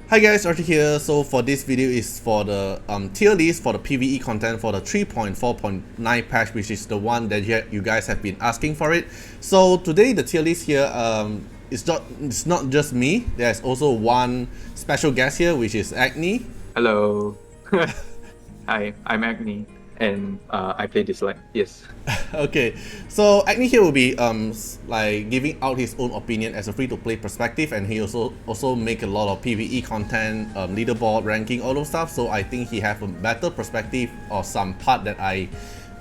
Hi guys, Artiar here. So for this video is for the tier list for the PvE content for the 3.4.9 patch, which is the one that you guys have been asking for it. So today the tier list here it's not just me. There's also one special guest here, which is Agni. Hello. Hi, I'm Agni, and I play Dislyte. Yes. Okay, so Agni here will be like giving out his own opinion as a free-to-play perspective, and he also make a lot of PvE content, leaderboard ranking, all those stuff. So I think he have a better perspective or some part that I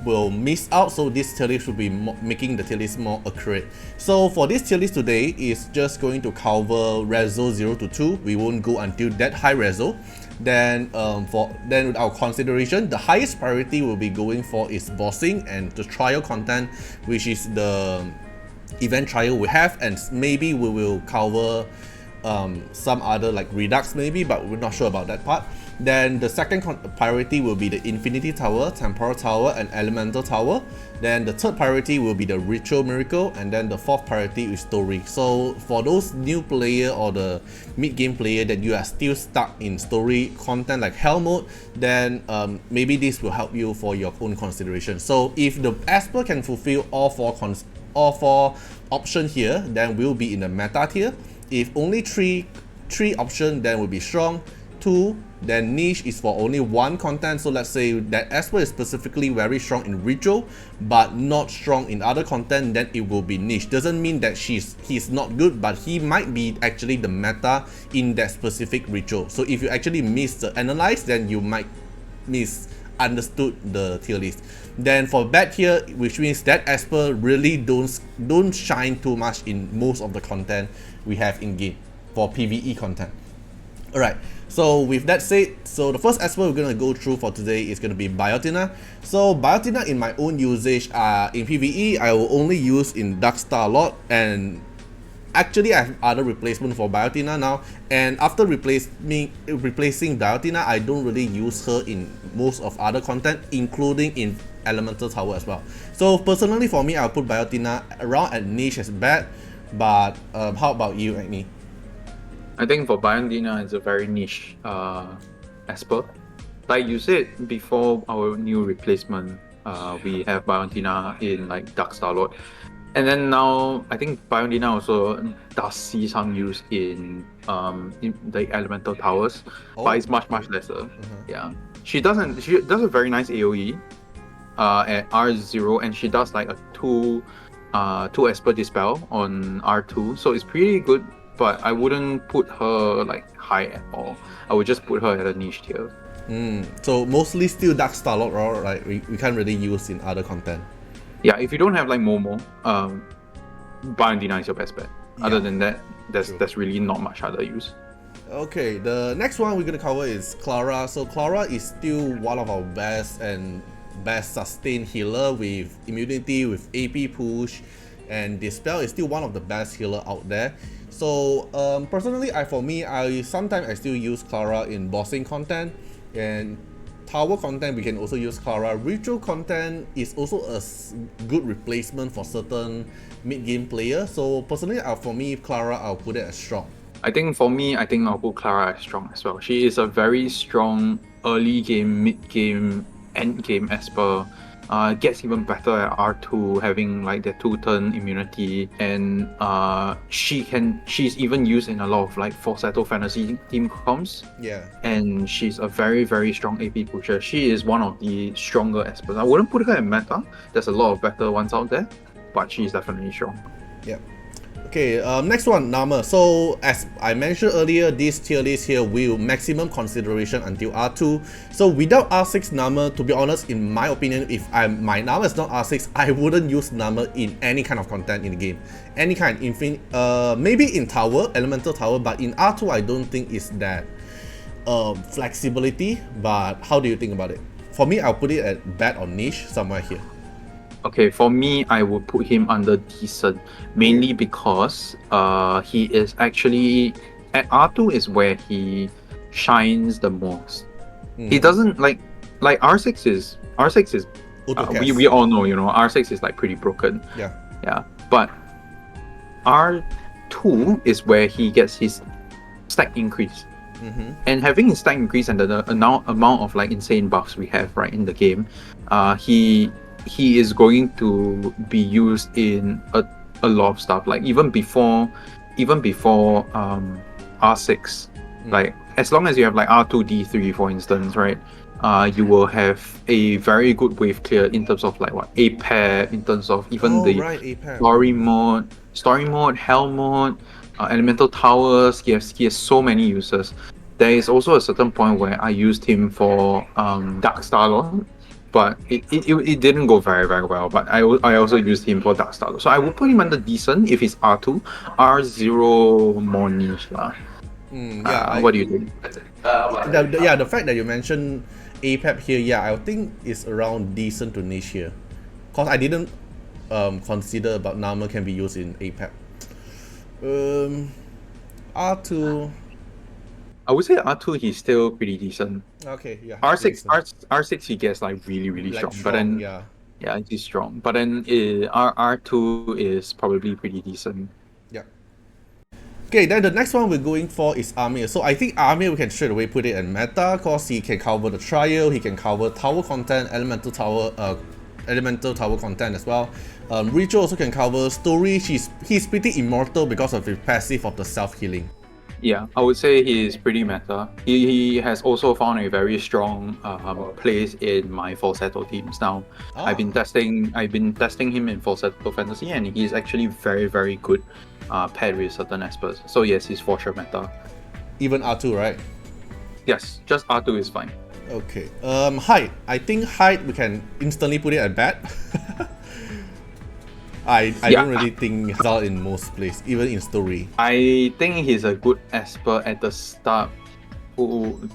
will miss out. So this tier list will be making the tier list more accurate. So for this tier list today is just going to cover reso 0 to 2. We won't go until that high reso. Then with our consideration, the highest priority will be going for is bossing and the trial content, which is the event trial we have, and maybe we will cover some other like redux maybe, but we're not sure about that part. Then the second priority will be the Infinity Tower, Temporal Tower, and Elemental Tower. Then the third priority will be the Ritual Miracle, and then the fourth priority is Story. So for those new player or the mid-game player that you are still stuck in story content like Hell mode, then maybe this will help you for your own consideration. So if the Esper can fulfill all four options here, then we'll be in the meta tier. If only three options, then will be strong. 2, then niche is for only one content. So let's say that Esper is specifically very strong in ritual but not strong in other content, then it will be niche. Doesn't mean that he's not good, but he might be actually the meta in that specific ritual. So if you actually miss the analyze, then you might misunderstood the tier list. Then for bad tier, which means that Esper really don't shine too much in most of the content we have in game for PvE content. Alright, so with that said, so the first Esper we're gonna go through for today is gonna be Biotina. So Biotina in my own usage, in PvE, I will only use in Darkstar a lot, and actually I have other replacement for Biotina now, and after replacing Biotina, I don't really use her in most of other content, including in Elemental Tower as well. So personally for me, I'll put Biotina around at niche as bad, but how about you, Agni? I think for Biotina, it's a very niche Esper. Like you said before, our new replacement, we have Biotina in like Darkstar Lord. And then now, I think Biotina also does see some use in the Elemental Towers, but it's much lesser. Yeah, she does a very nice AoE at R0, and she does like a 2 Esper Dispel on R2, so it's pretty good. But I wouldn't put her like high at all. I would just put her at a niche tier. So mostly still Darkstar Lord, right? We can't really use in other content. Yeah, if you don't have like Momo, Biotina is your best bet. Yeah. Other than that, there's really not much other use. Okay, the next one we're gonna cover is Clara. So Clara is still one of our best sustained healer with immunity, with AP push, and Dispel is still one of the best healer out there. So personally, for me, I sometimes still use Clara in bossing content, and tower content we can also use Clara. Ritual content is also a good replacement for certain mid-game players. So personally, for me, Clara, I'll put it as strong. I think for me, I'll put Clara as strong as well. She is a very strong early game, mid-game, end game Esper. Gets even better at R2, having like the 2-turn immunity, and she's even used in a lot of like Falsetto Fantasy team comps. Yeah. And she's a very strong AP pusher. She is one of the stronger Espers. I wouldn't put her in meta. There's a lot of better ones out there, but she's definitely strong. Yeah. Okay, next one, Nama. So as I mentioned earlier, this tier list here will maximum consideration until R2. So without R6 Nama, to be honest, in my opinion, if my Nama is not R6, I wouldn't use Nama in any kind of content in the game. Any kind, maybe in Tower, Elemental Tower, but in R2 I don't think it's that flexibility. But how do you think about it? For me, I'll put it at bad or niche, somewhere here. Okay, for me, I would put him under decent, mainly because he is actually at R2 is where he shines the most. He doesn't like R6 is we all know, R6 is like pretty broken. Yeah. But R2 is where he gets his stack increase. And having his stack increase and the amount of like insane buffs we have right in the game, he is going to be used in a lot of stuff. Like even before R6, like as long as you have like R2D3 for instance, right? You will have a very good wave clear in terms of like what APEP, in terms of even story mode, hell mode, elemental towers. He has so many uses. There is also a certain point where I used him for Dark Starlord, but it didn't go very well. But I also used him for Dark Starlord, so I would put him under decent if he's R2. R0 more niche lah. What do you think? The fact that you mentioned APEP here, I think is around decent to niche here, cause I didn't consider about Nama can be used in APEP. R2. I would say R2 he's still pretty decent. Okay, yeah. R6 he gets like really strong, but then yeah, he's strong. But then R2 is probably pretty decent. Yeah. Okay, then the next one we're going for is Armir. So I think Armir we can straight away put it in meta, cause he can cover the trial, he can cover tower content, elemental tower content as well. Ritual also can cover story. He's pretty immortal because of the passive of the self-healing. Yeah, I would say he is pretty meta. He has also found a very strong place in my falsetto teams now. I've been testing him in falsetto fantasy, and he's actually very good paired with certain espers. So yes, he's for sure meta. Even R2, right? Yes, just R2 is fine. Okay. Height. I think height we can instantly put it at bat. I don't really think he's out in most places, even in story. I think he's a good Esper at the start who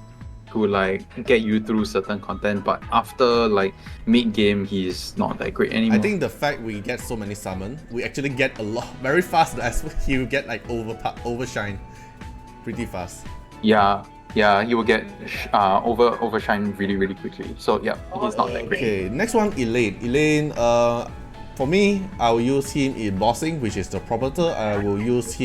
like get you through certain content, but after like mid game he's not that great anymore. I think the fact we get so many summon, we actually get a lot very fast. The Esper he will get like overshine pretty fast. Yeah, he will get overshine really quickly. So yeah, he's not that great. Okay, next one Elaine. For me, I will use him in bossing, which is the Propagator. I'll use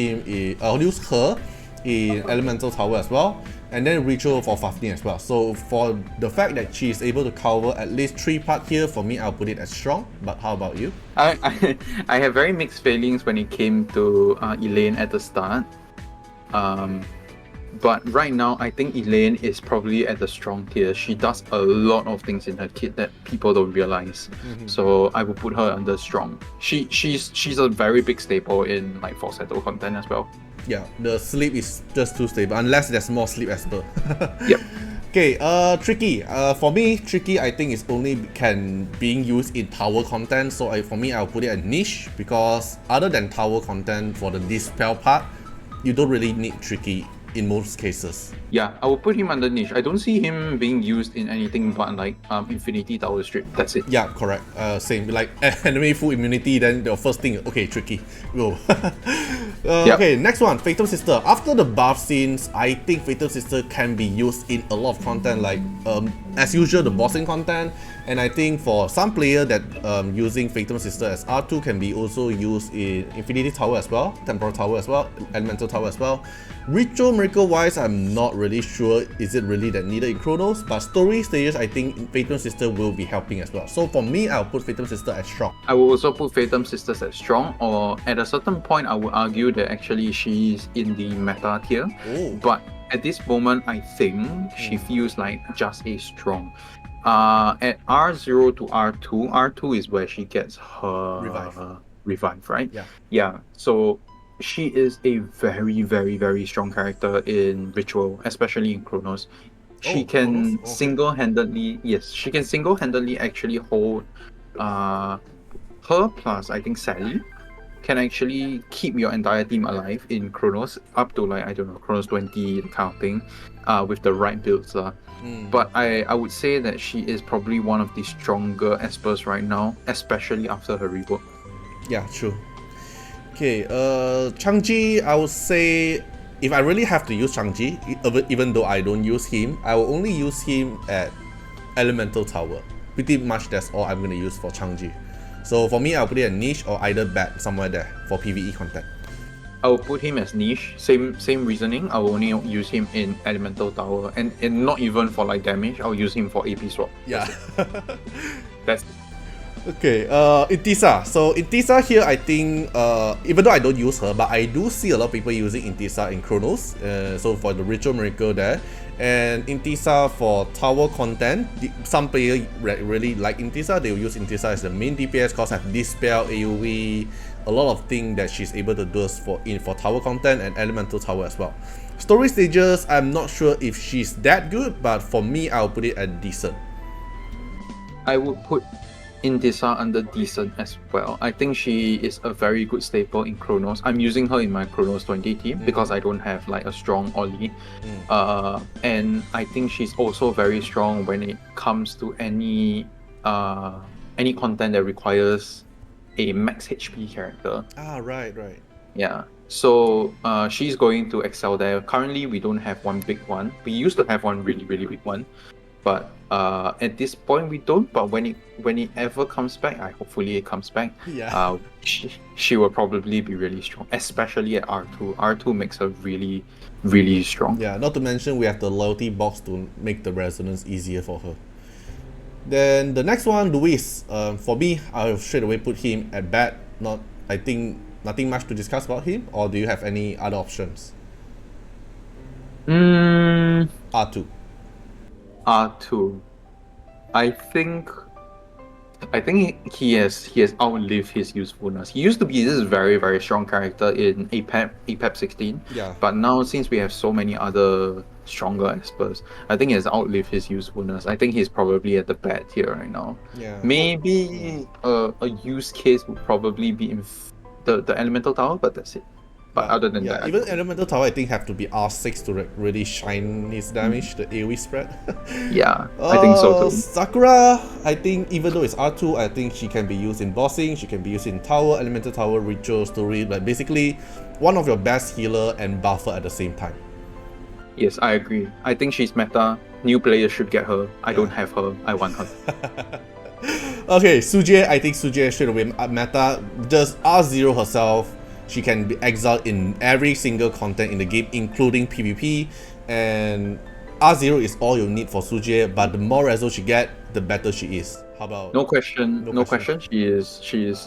her in Elemental Tower as well, and then Ritual for Fafnir as well. So for the fact that she is able to cover at least 3 parts here, for me, I'll put it as strong. But how about you? I have very mixed feelings when it came to Elaine at the start. But right now, I think Elaine is probably at the strong tier. She does a lot of things in her kit that people don't realize. So I will put her under strong. She's a very big staple in like falsetto content as well. Yeah, the sleep is just too stable unless there's more sleep Esper. Yep. Okay, Tricky. For me, Tricky I think is only being used in tower content. So for me, I'll put it at niche, because other than tower content for the dispel part, you don't really need Tricky in most cases. Yeah, I will put him under niche. I don't see him being used in anything but like Infinity Tower Strip. That's it. Yeah, correct. Same. Like enemy full immunity, then the first thing, okay, Tricky. Go. Okay, next one, Fatal Sister. After the buff scenes, I think Fatal Sister can be used in a lot of content, like as usual, the bossing content. And I think for some player that using Fatal Sister as R2 can be also used in Infinity Tower as well, Temporal Tower as well, Elemental Tower as well. Ritual Miracle wise, I'm not really sure is it really that needed in Chronos, but story stages I think Phantom Sister will be helping as well. So for me, I'll put Phantom Sister as strong. I will also put Phantom Sisters as strong, or at a certain point I would argue that actually she's in the meta tier. But at this moment I think she feels like just a strong. At R0 to R2, R2 is where she gets her revive, right? Yeah. So she is a very strong character in Ritual, especially in Chronos. She can single-handedly, she can single-handedly actually hold her plus I think Sally can actually keep your entire team alive in Chronos up to like, I don't know, Chronos 20 kind of thing, with the right builds. But I would say that she is probably one of the stronger Espers right now, especially after her rework. Yeah, true. Okay, Changji, I would say if I really have to use Changji, even though I don't use him, I will only use him at Elemental Tower. Pretty much that's all I'm going to use for Changji. So for me, I'll put it at niche or either bat somewhere there for PvE content. I will put him as niche. Same reasoning. I will only use him in Elemental Tower, and not even for like damage. I'll use him for AP swap. Yeah. That's Okay, Intisa. So Intisa here, I think, even though I don't use her, but I do see a lot of people using Intisa in Chronos. So for the Ritual Miracle there, and Intisa for tower content. Some players really like Intisa. They will use Intisa as the main DPS cause have Dispel, AoE, a lot of things that she's able to do for tower content and Elemental Tower as well. Story stages, I'm not sure if she's that good, but for me, I'll put it at decent. I would put Intisa under decent as well. I think she is a very good staple in Chronos. I'm using her in my Chronos 20 team because I don't have like a strong Ollie. And I think she's also very strong when it comes to any content that requires a max HP character. Right. Yeah. So she's going to excel there. Currently, we don't have one big one. We used to have one really big one, but at this point we don't. But when it ever comes back, hopefully it comes back. Yeah. She will probably be really strong, especially at R2. R2 makes her really strong. Yeah. Not to mention we have the loyalty box to make the resonance easier for her. Then the next one, Luis. For me, I'll straight away put him at bat. I think nothing much to discuss about him. Or do you have any other options? R2. R2. I think he has outlived his usefulness. He used to be this very strong character in APEP 16. Yeah. But now since we have so many other stronger Espers, I think he has outlived his usefulness. I think he's probably at the bad tier right now. Yeah. Maybe a use case would probably be in the Elemental Tower, but that's it. But other than that, even Elemental Tower, I think have to be R6 to really shine his damage, the AoE spread. Yeah, I think so too. Sakura, I think even though it's R2, I think she can be used in bossing, she can be used in tower, Elemental Tower, ritual, story, like basically one of your best healer and buffer at the same time. Yes, I agree. I think she's meta. New players should get her. I don't have her. I want her. Okay, Suje, I think Suje straight away meta. Just R0 herself. She can be exiled in every single content in the game, including PvP. And R0 is all you need for Suje, but the more reso she get, the better she is. How about? No question. She is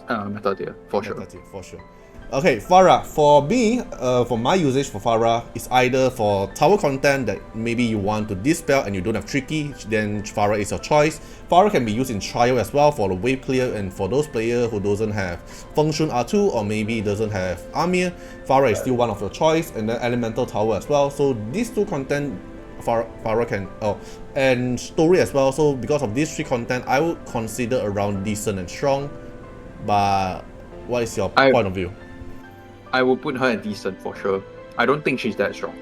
meta tier for sure. Meta tier, for sure. Okay, Farah. For me, for my usage for Farah, is either for tower content that maybe you want to dispel and you don't have tricky, then Farah is your choice. Farah can be used in trial as well for the wave clear, and for those players who doesn't have Fengshun R2 or maybe doesn't have Amir, Farah is still one of your choice, and then Elemental Tower as well. So these two content Farah can and story as well. So because of these three content, I would consider around decent and strong. But what is your point of view? I will put her at decent for sure. I don't think she's that strong.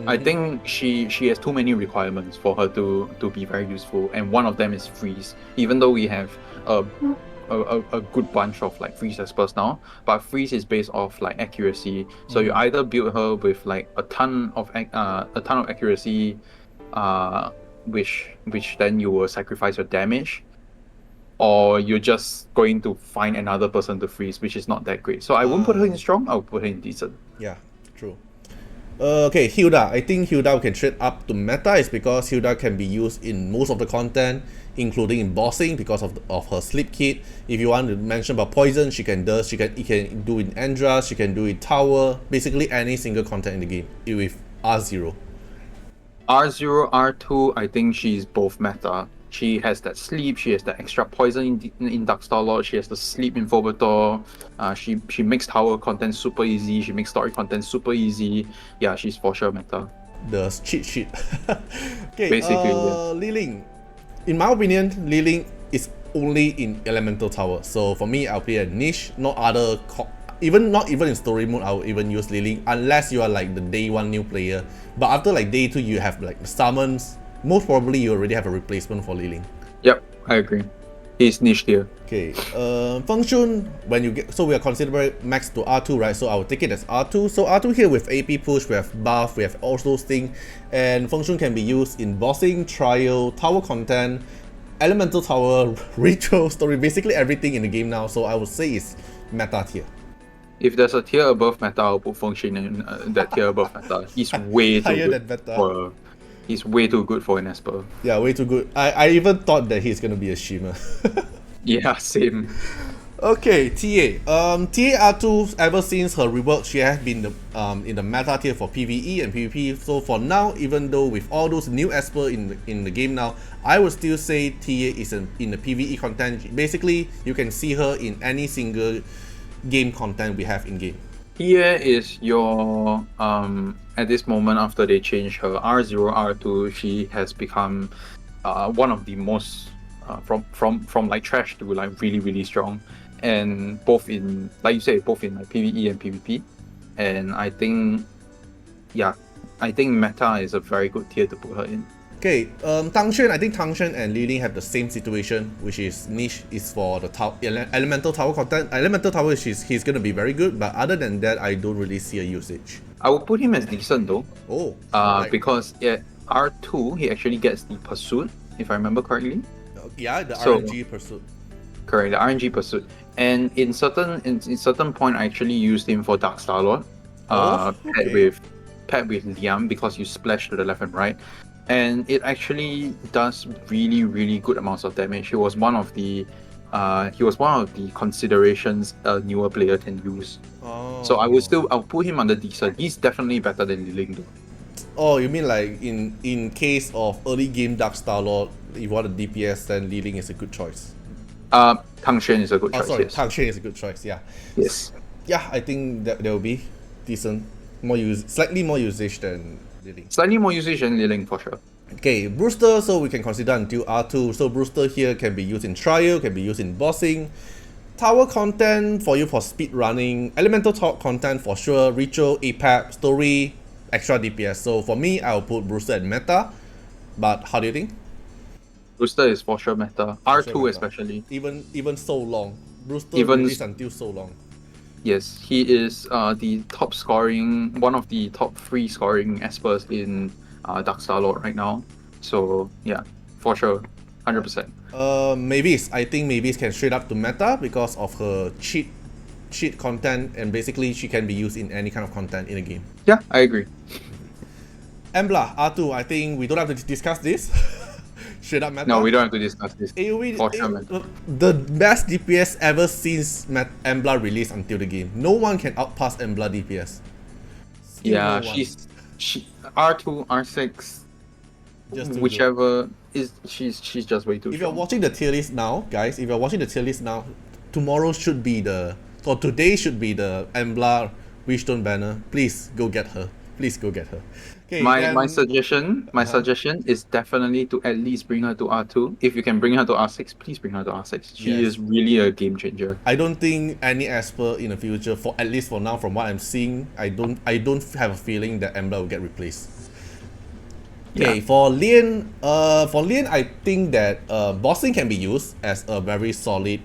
I think she has too many requirements for her to be very useful, and one of them is freeze. Even though we have a good bunch of like freeze experts now, but freeze is based off like accuracy. So you either build her with like a ton of accuracy, which then you will sacrifice your damage, or you're just going to find another person to freeze, which is not that great. So I wouldn't put her in strong, I would put her in decent. Yeah, true. Okay, Hilda. I think Hilda we can trade up to meta is because Hilda can be used in most of the content, including in bossing because of her sleep kit. If you want to mention about poison, she can do in Andra, she can do it tower, basically any single content in the game with R0. R0, R2, I think she's both meta. She has that sleep, she has that extra poison in Dark Starlord, she has the sleep in Phobator, she makes tower content super easy, she makes story content super easy. Yeah, she's for sure meta. The cheat sheet. Okay, basically, Li Ling. In my opinion, Li Ling is only in Elemental Tower. So for me, I'll play a niche, not even in story mode, I will even use Li Ling unless you are like the day 1 new player. But after like day 2, you have like summons. Most probably you already have a replacement for Li Ling. Yep, I agree. He's niche tier. Okay, Fengshun, when you get, so we are considering max to R2, right? So I will take it as R2. So R2 here with AP push, we have buff, we have all those things, and Fengshun can be used in bossing, trial, tower content, Elemental Tower, ritual, story, basically everything in the game now. So I would say it's meta tier. If there's a tier above meta, I'll put function in that tier above meta. He's way too Higher good than meta. he's way too good for an Esper. Yeah, way too good. I even thought that he's gonna be a shimmer. Yeah, same. Okay, TA. TA R2, ever since her rework, she has been in the meta tier for PvE and PvP. So for now, even though with all those new Esper in the game now, I would still say TA is in the PvE content. Basically, you can see her in any single game content we have in game. Here is your at this moment after they changed her R0 R2, she has become one of the most from like trash to like really strong, and both in, like you say, both in like PvE and PvP. And I think meta is a very good tier to put her in. Okay, Tangshan, I think Tangshan and Li Ling have the same situation, which is niche is for the elemental tower content. Elemental tower, he's gonna be very good, but other than that, I don't really see a usage. I would put him as decent though. Oh, because at R2 he actually gets the pursuit, if I remember correctly. Yeah, the RNG pursuit. Correct, the RNG pursuit. And in certain point, I actually used him for Dark Starlord, paired with Liam, because you splash to the left and right, and it actually does really good amounts of damage. He was one of the considerations a newer player can use. So I'll put him under decent. He's definitely better than Li Ling though. Oh, you mean like in case of early game Dark Starlord, if you want a DPS, then Li Ling is a good choice. Tangshan is a good choice. Sorry, yes. Tangshan is a good choice. Yeah. Yes. Yeah, I think that will be decent. Slightly more usage than Li Ling. Slightly more usage than Li Ling for sure. Okay, Brewster, so we can consider until R2. So Brewster here can be used in trial, can be used in bossing. Tower content for you for speed running. Elemental talk content for sure. Ritual, APAP, story, extra DPS. So for me, I'll put Brewster at meta. But how do you think? Brewster is for sure meta. R2 meta. Especially. Even so long. Brewster released until so long. Yes, he is the top scoring, one of the top 3 scoring Espers in Dark Starlord right now. So yeah, for sure, 100%. Mavis, I think Mavis can straight up to meta because of her cheat content, and basically she can be used in any kind of content in a game. Yeah, I agree. Embla, R2, I think we don't have to discuss this. Straight up meta. No, we don't have to discuss this. AoE, the best DPS ever since Embla released until the game. No one can outpass Embla DPS. Yeah, she R2, R6, whichever is she's just way too. If you're watching the tier list now, guys, tomorrow should be today should be the Embla Wishstone banner. Please go get her. Okay, my suggestion is definitely to at least bring her to R2. If you can bring her to R6, please bring her to R6. She is really a game changer. I don't think any Esper in the future, at least for now, from what I'm seeing, I don't have a feeling that Embla will get replaced. Okay, yeah. For Lien, I think that bossing can be used as a very solid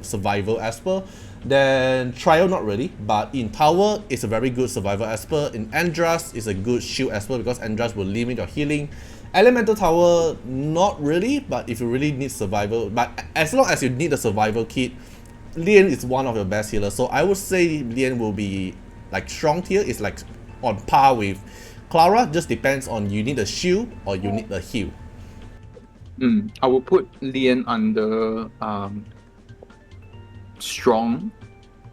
survival Esper. Then Trial not really, but in Tower it's a very good survival Esper. In Andras is a good shield Esper because Andras will limit your healing. Elemental Tower not really, but if you really need survival, but as long as you need a survival kit, Lien is one of your best healers. So I would say Lien will be like strong tier, is like on par with Clara. Just depends on you need a shield or you need a heal. I will put Lien under strong.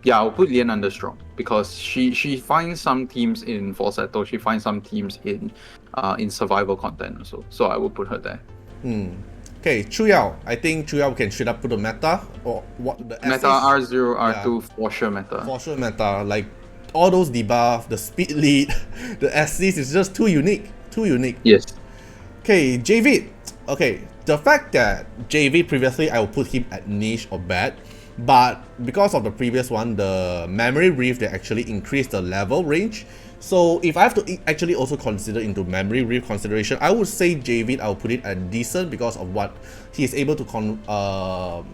Yeah, I'll put Lien under strong because she finds some teams in Falsetto, she finds some teams in survival content also. So I will put her there. Okay, Chuyao. I think Chuyao can straight up put a meta or what the meta R0, R2 for sure meta. For sure meta. Like all those debuff, the speed lead, the assist is just too unique. Yes. Okay, JV. Okay, the fact that JV previously I will put him at niche or bad. But because of the previous one, the memory reef, they actually increased the level range. So if I have to actually also consider into memory reef consideration, I would say JV, I'll put it at decent because of what he is able to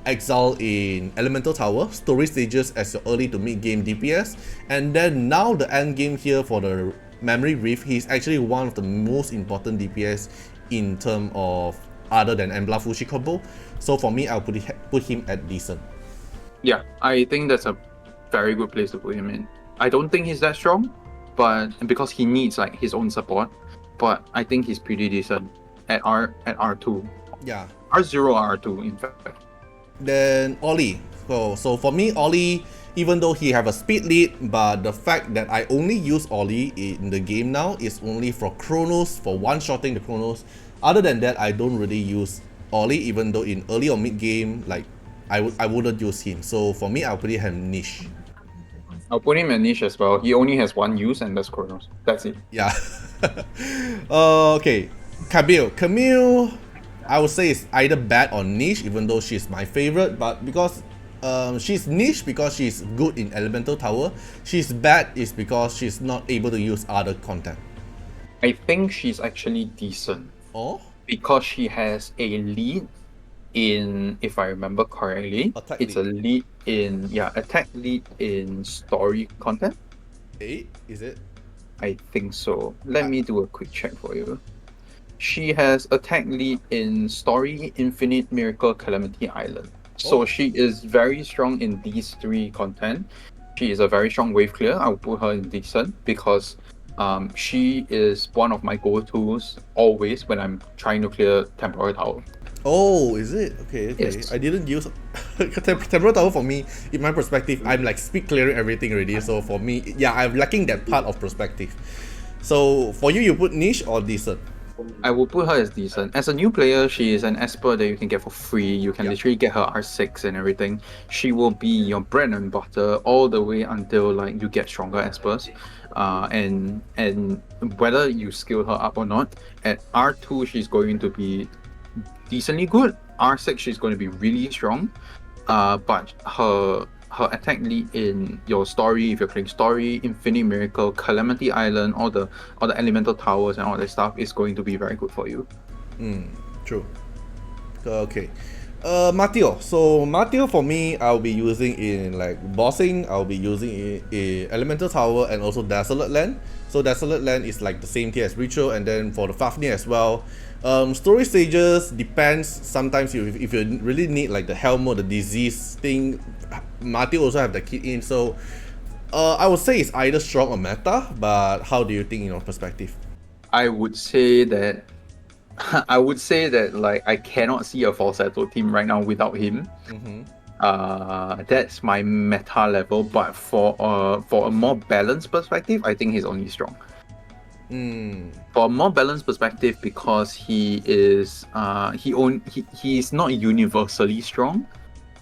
exile in Elemental Tower, story stages as your early to mid game DPS, and then now the end game here for the memory reef, he's actually one of the most important DPS in terms of other than Embla Fushi combo. So for me, I'll put him at decent. Yeah, I think that's a very good place to put him in. I don't think he's that strong, but because he needs like his own support, but I think he's pretty decent at R2. Yeah. R0 R2 in fact. Then Ollie. So for me, Ollie, even though he have a speed lead, but the fact that I only use Ollie in the game now is only for Chronos, for one-shotting the Chronos. Other than that, I don't really use Ollie, even though in early or mid game, like I wouldn't use him. So for me, I'll put him niche. I'll put him in niche as well. He only has one use, and that's Chronos. That's it. Yeah. Okay. Camille, I would say is either bad or niche, even though she's my favorite, but because she's niche because she's good in Elemental Tower. She's bad is because she's not able to use other content. I think she's actually decent. Oh? Because she has a lead in, if I remember correctly, Attack it's lead. a lead in, attack lead in story content. 8, is it? I think so. Let me do a quick check for you. She has attack lead in story, infinite, miracle, calamity, island. So she is very strong in these 3 content. She is a very strong wave clear. I'll put her in decent because she is one of my go-tos always when I'm trying to clear Temporal Tower. Oh, is it? Okay. Yes. I didn't use Temporal Tower for me, in my perspective, I'm like speed clearing everything already. So for me, yeah, I'm lacking that part of perspective. So for you put niche or decent? I will put her as decent. As a new player, she is an Esper that you can get for free. You can literally get her R6 and everything. She will be your bread and butter all the way until like you get stronger Espers. And whether you skill her up or not, at R2 she's going to be decently good. R6 she's going to be really strong. But her attack lead in your story, if you're playing story, Infinite Miracle, Calamity Island, all the elemental towers and all that stuff is going to be very good for you. True. Okay. Mateo. So Mateo for me, I'll be using in like bossing. I'll be using in elemental tower and also desolate land. So desolate land is like the same tier as ritual, and then for the Fafnir as well. Story stages depends. Sometimes if you really need like the helm or the disease thing, Mateo also have the kit in. So I would say it's either strong or meta. But how do you think in your perspective? I would say that like I cannot see a falsetto team right now without him. That's my meta level. But for a more balanced perspective, I think he's only strong. For a more balanced perspective, because he is he's not universally strong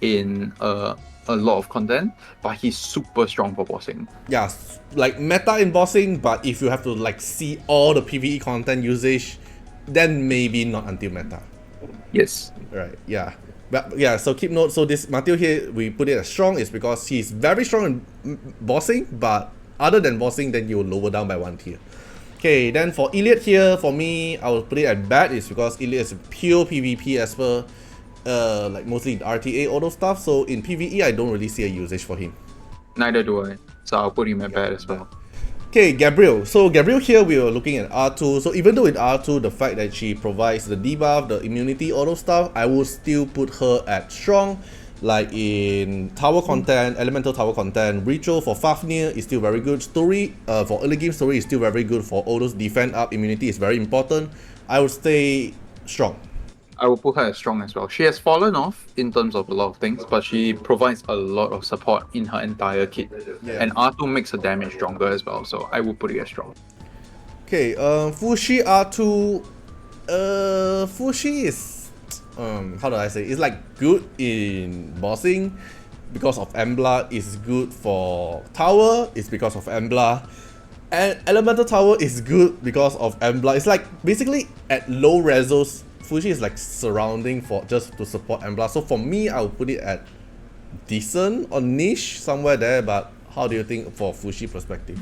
in a lot of content, but he's super strong for bossing. Yeah, like meta in bossing, but if you have to like see all the PvE content usage, then maybe not until meta. Yes. Right, yeah. But yeah, so keep note, so this Mateo here, we put it as strong is because he's very strong in bossing, but other than bossing, then you lower down by 1 tier. Okay, then for Iliad here, for me, I will put it at bad is because Iliad is pure PvP as per like mostly the RTA, all those stuff. So in PvE, I don't really see a usage for him. Neither do I. So I'll put him at bad as well. Okay, Gabriel. So Gabriel here, we were looking at R2. So even though in R2, the fact that she provides the debuff, the immunity, all those stuff, I would still put her at strong. Like in tower content, elemental tower content, ritual for Fafnir is still very good. Story, for early game story is still very good. For all those defend up, immunity is very important. I would stay strong. I will put her as strong as well. She has fallen off in terms of a lot of things, but she provides a lot of support in her entire kit. Yeah. And R2 makes her damage stronger as well, so I will put it as strong. Okay, Fushi R2. Fushi is how do I say? It's like good in bossing because of Embla. It's good for tower. It's because of Embla. And elemental tower is good because of Embla. It's like basically at low resos, Fushi is like surrounding for just to support Embla. So for me, I would put it at decent or niche somewhere there. But how do you think for Fushi perspective?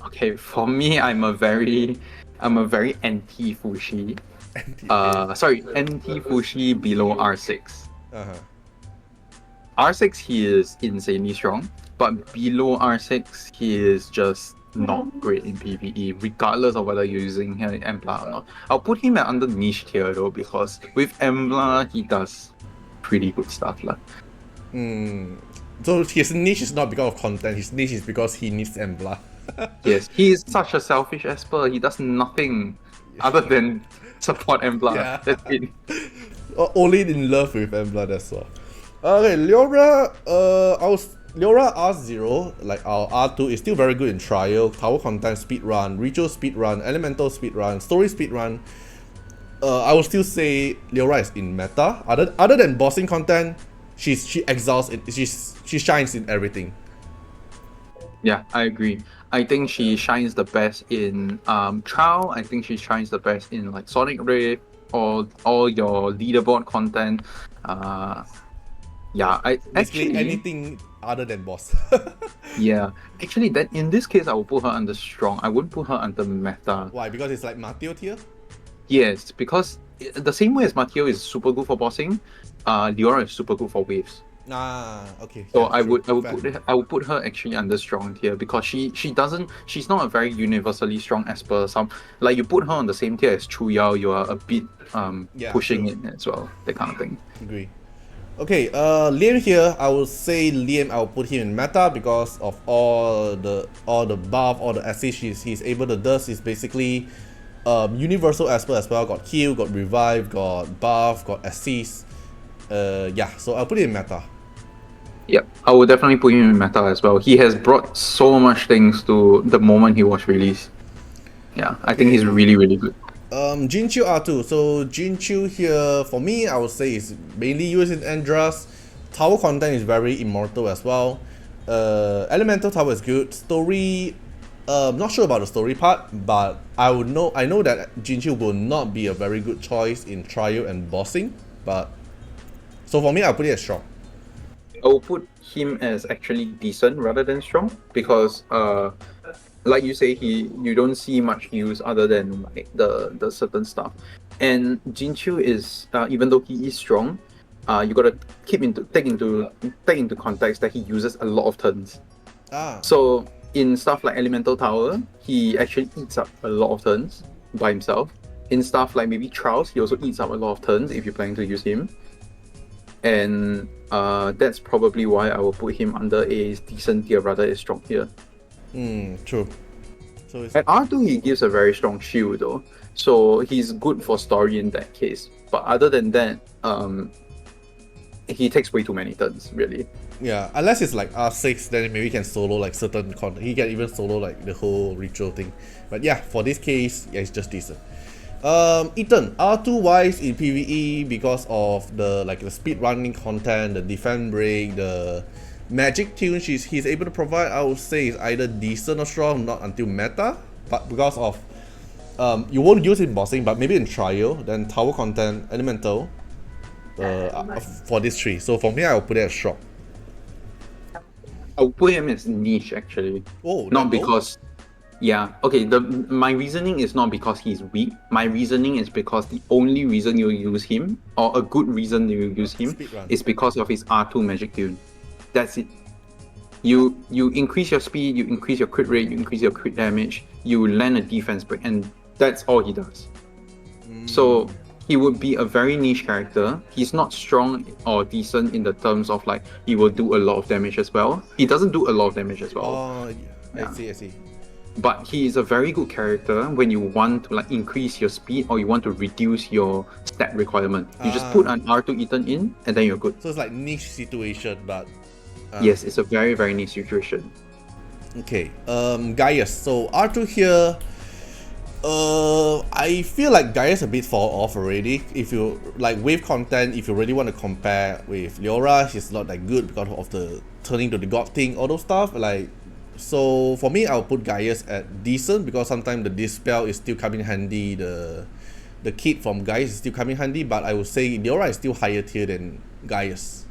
Okay, for me, I'm a very anti Fushi. Anti Fushi below R6. R6 he is insanely strong, but below R6 he is just not great in PvE, regardless of whether you're using Embla or not. I'll put him at under niche tier though, because with Embla he does pretty good stuff. So his niche is not because of content. His niche is because he needs Embla. Yes, he is such a selfish Esper. He does nothing other than support Embla. Yeah. That's it. Only in love with Embla, that's all. Okay, Leora, Leora R0, like our R2, is still very good in trial, tower content speedrun, ritual speedrun, elemental speedrun, story speedrun. I would still say Leora is in meta. Other than bossing content, she excels in, she shines in everything. Yeah, I agree. I think she shines the best in trial. I think she shines the best in like Sonic Ray or all your leaderboard content. Yeah, I Basically actually anything other than boss. yeah. Actually, that in this case, I will put her under strong. I wouldn't put her under meta. Why? Because it's like Mateo tier? Yes, because the same way as Mateo is super good for bossing, Leora is super good for waves. Ah, okay. So yeah, I would put her actually under strong tier because she's not a very universally strong Esper. Some like you put her on the same tier as Chu Yao, you are a bit pushing true. it as well, that kind of thing. Agree. Okay, Liam here, I would say Liam, I will put him in meta because of all the buff, all the assist he's able to do. He's basically universal Esper as well. Got heal, got revive, got buff, got assist. Yeah, so I'll put him in meta. Yep, I would definitely put him in meta as well. He has brought so much things to the moment he was released. Yeah, I think he's really, really good. Jinchu R2. So Jinchu here, for me, I would say is mainly used in Andras. Tower content is very immortal as well. Elemental tower is good. Story, not sure about the story part, but I know that Jinchu will not be a very good choice in trial and bossing. But so for me, I'll put it as strong. I will put him as actually decent rather than strong because like you say, you don't see much use other than like the certain stuff. And Jinchu is even though he is strong, you gotta take into context that he uses a lot of turns. So in stuff like Elemental Tower, he actually eats up a lot of turns by himself. In stuff like maybe Trials, he also eats up a lot of turns if you're planning to use him. And that's probably why I will put him under a decent tier rather than a strong tier. True. So At R2, he gives a very strong shield though, so he's good for story in that case. But other than that, he takes way too many turns, really. Yeah, unless it's like R6, then maybe he can solo like certain content. He can even solo like the whole ritual thing. But yeah, for this case, yeah, it's just decent. Ethan, R2 wise in PvE because of the speed running content, the defense break, the magic tunes he's able to provide, I would say is either decent or strong, not until meta. But because of you won't use it in bossing, but maybe in trial, then tower content, elemental, for this three. So for me, I will put it as strong. I'll put him as niche actually. Oh, not because. Yeah, okay, my reasoning is not because he's weak. My reasoning is because the only reason you use him, or a good reason you use him, is because of his R2 magic tune. That's it. You increase your speed, you increase your crit rate, you increase your crit damage, you land a defense break, and that's all he does. So he would be a very niche character. He's not strong or decent in the terms of like he will do a lot of damage as well. He doesn't do a lot of damage as well. Oh, yeah. I see. But he is a very good character when you want to like increase your speed or you want to reduce your stat requirement. You just put an R2 Ethan in and then you're good. So it's like niche situation, but yes, it's a very, very niche situation. Okay, Gaius. So R2 here, I feel like Gaius a bit fall off already. If you like wave content, if you really want to compare with Leora, she's not that good because of the turning to the god thing, all those stuff. Like, so for me, I'll put Gaius at decent because sometimes the dispel is still coming handy. The kit from Gaius is still coming handy, but I would say Leora is still higher tier than Gaius.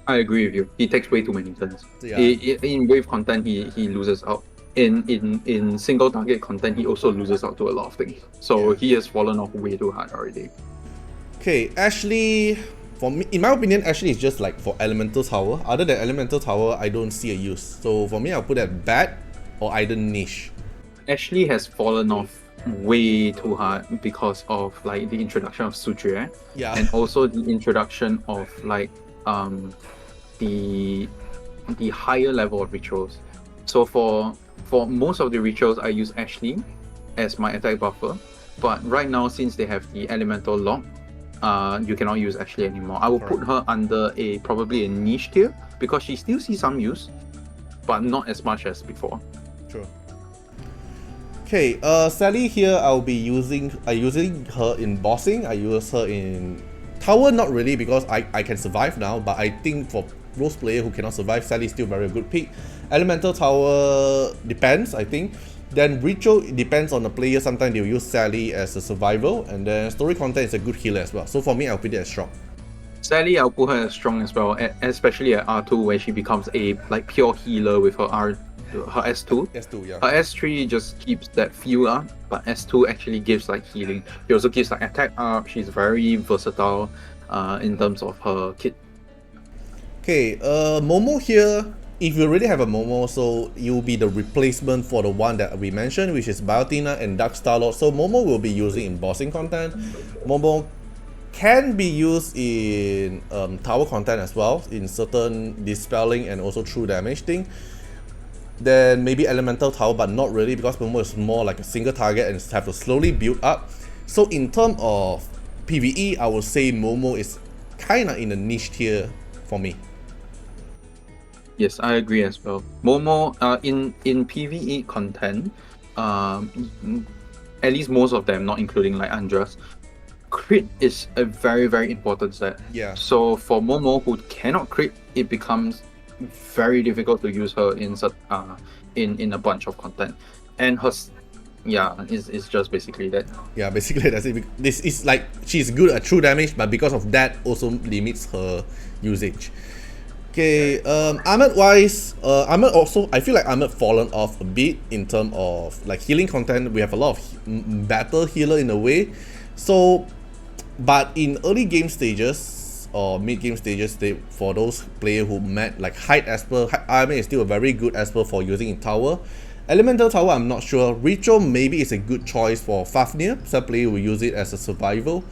I agree with you. He takes way too many turns. Yeah. In wave content, he loses out. In single target content, he also loses out to a lot of things. So he has fallen off way too hard already. Okay, Ashley, for me, in my opinion, Ashley is just like for Elemental Tower. Other than Elemental Tower, I don't see a use. So for me, I'll put that bad or either niche. Ashley has fallen off way too hard because of like the introduction of Sujue. Yeah. And also the introduction of like the higher level of rituals. So for most of the rituals, I use Ashley as my attack buffer. But right now, since they have the elemental lock, you cannot use Ashley anymore. I will put her under probably a niche tier because she still sees some use, but not as much as before. True. Okay, Sally here, I'll be using her in bossing. I use her in tower, not really because I can survive now, but I think for those players who cannot survive, Sally is still very good pick. Elemental tower depends, I think. Then ritual, it depends on the player. Sometimes they'll use Sally as a survival, and then story content is a good healer as well. So for me, I'll put it as strong. Sally, I'll put her as strong as well, especially at R2 where she becomes a pure healer with her S2. S2, yeah. Her S3 just keeps that feel up, but S2 actually gives like healing. It also gives like attack up. She's very versatile in terms of her kit. Okay, Momo here, if you really have a Momo, so you'll be the replacement for the one that we mentioned, which is Biotina and Dark Starlord. So Momo will be using in bossing content. Momo can be used in tower content as well, in certain dispelling and also true damage thing. Then maybe elemental tower, but not really because Momo is more like a single target and have to slowly build up. So in terms of PvE, I would say Momo is kinda in a niche tier for me. Yes, I agree as well. Momo, in PvE content, at least most of them, not including like Andras, crit is a very, very important set. Yeah. So for Momo who cannot crit, it becomes very difficult to use her in a bunch of content. And her, it's just basically that. Yeah, basically that's it. This is like she's good at true damage, but because of that also limits her usage. Okay, Ahmed wise, Ahmed also, I feel like Ahmed fallen off a bit in terms of like healing content. We have a lot of battle healer in a way. So, but in early game stages or mid game stages, for those players who met like Hide Esper, Ahmed is still a very good Esper for using in tower. Elemental tower, I'm not sure. Ritual maybe is a good choice for Fafnir. Some player will use it as a survival.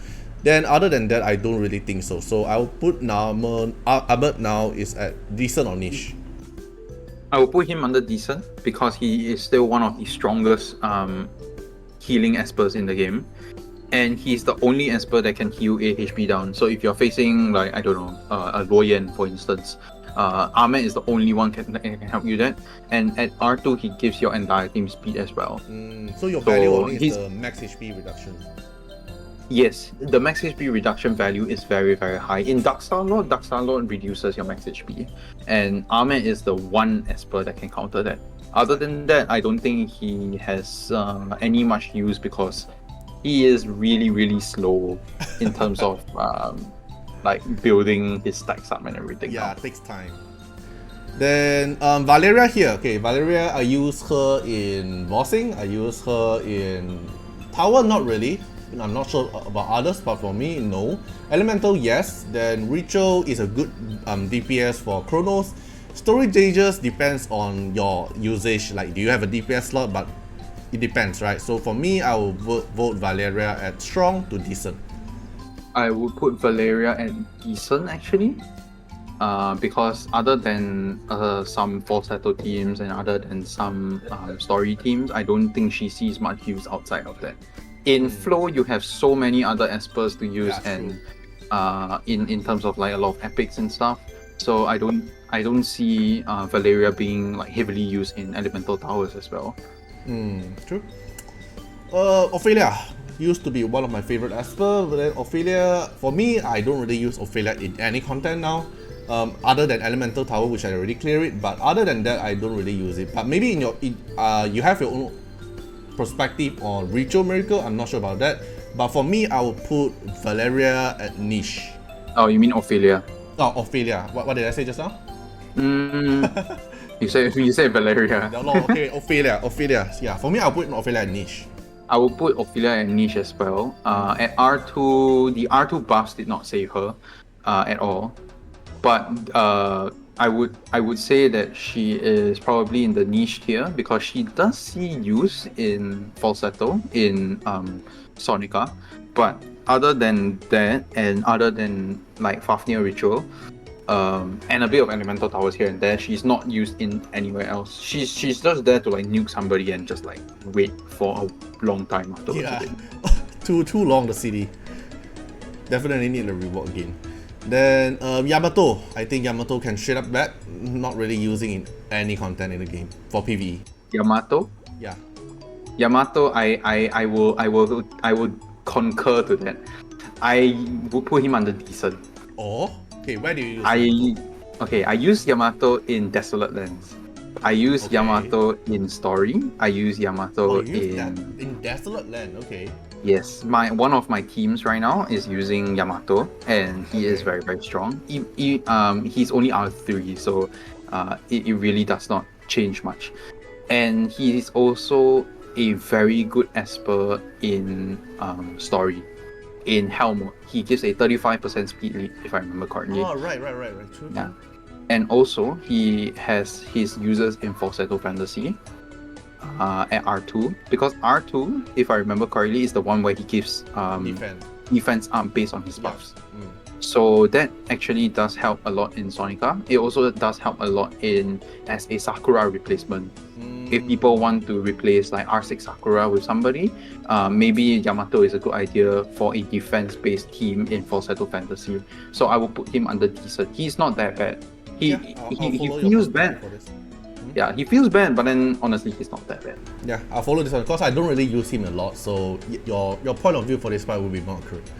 Then other than that, I don't really think so. So I'll put Ahmed now is at decent or niche. I will put him under decent because he is still one of the strongest healing Espers in the game. And he's the only Esper that can heal 8 HP down. So if you're facing like, I don't know, a Loyan for instance, Ahmed is the only one that can help you that. And at R2, he gives your entire team speed as well. So your value only is the max HP reduction. Yes, the max HP reduction value is very, very high. In Dark Starlord reduces your max HP. And Ahmed is the one Esper that can counter that. Other than that, I don't think he has any much use because he is really, really slow in terms of like building his stacks up and everything. Yeah, it takes time. Then Valeria here. Okay, Valeria, I use her in bossing. I use her in tower, not really. I'm not sure about others, but for me, no. Elemental, yes. Then Ritual is a good DPS for Chronos. Storage Ages depends on your usage. Like, do you have a DPS slot? But it depends, right? So for me, I will vote Valeria at strong to decent. I would put Valeria at decent actually. Because other than some falsetto teams and other than some story teams, I don't think she sees much use outside of that. In flow, you have so many other Espers to use, and in terms of like a lot of epics and stuff. So I don't see Valeria being like heavily used in elemental towers as well. True. Ophelia used to be one of my favorite Esper, but then Ophelia, for me, I don't really use Ophelia in any content now. Other than elemental tower, which I already clear it, but other than that, I don't really use it. But maybe in you have your own perspective on Ritual Miracle. I'm not sure about that, but for me, I would put Valeria at niche. Oh, you mean Ophelia? Oh, Ophelia. What did I say just now? You said Valeria. No, okay, Ophelia. Yeah, for me, I'll put Ophelia at niche. I will put Ophelia at niche as well. At R2, the R2 buffs did not save her at all, but I would say that she is probably in the niche tier because she does see use in falsetto in Sonica, but other than that and other than like Fafnir Ritual, and a bit of elemental towers here and there. She's not used in anywhere else. She's just there to like nuke somebody and just like wait for a long time afterwards. Yeah, too long the CD. Definitely need a reward gain. Then Yamato. I think Yamato can straight up bat. Not really using in any content in the game for PvE. Yamato. Yeah. Yamato, I will concur to that. I would put him under decent. Oh, okay. Where do you use I use Yamato in Desolate Lands. I use Yamato in Story. I use Yamato in Desolate Land. Okay. Yes, one of my teams right now is using Yamato, and he is very very strong. He's only R3, so it really does not change much. And he is also a very good Esper in Story. In Hell mode, he gives a 35% speed lead, if I remember correctly. Oh, right. True. Yeah. And also, he has his users in Falsetto Fantasy at R2. Because R2, if I remember correctly, is the one where he gives defense up based on his buffs. Mm. So that actually does help a lot in Sonica. It also does help a lot as a Sakura replacement. If people want to replace like R6 Sakura with somebody, maybe Yamato is a good idea for a defense-based team in Falsetto Fantasy. So I will put him under decent. He's not that bad. He feels bad. Yeah, he feels bad, but then honestly, he's not that bad. Yeah, I'll follow this one because I don't really use him a lot. So your point of view for this part will be more accurate.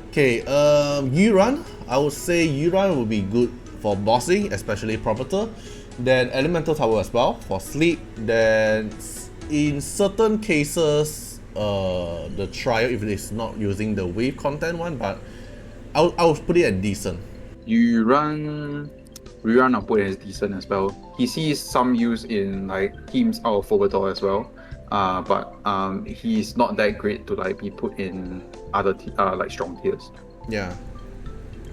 Okay, Yuran. I would say Yuran will be good for bossing, especially Propator. Then Elemental Tower as well for sleep. Then in certain cases, the trial if it is not using the wave content one, but I'll put it at decent. Yuran, I'll put it as decent as well. He sees some use in like teams out of Forbador as well. But he's not that great to like be put in other like strong tiers. Yeah.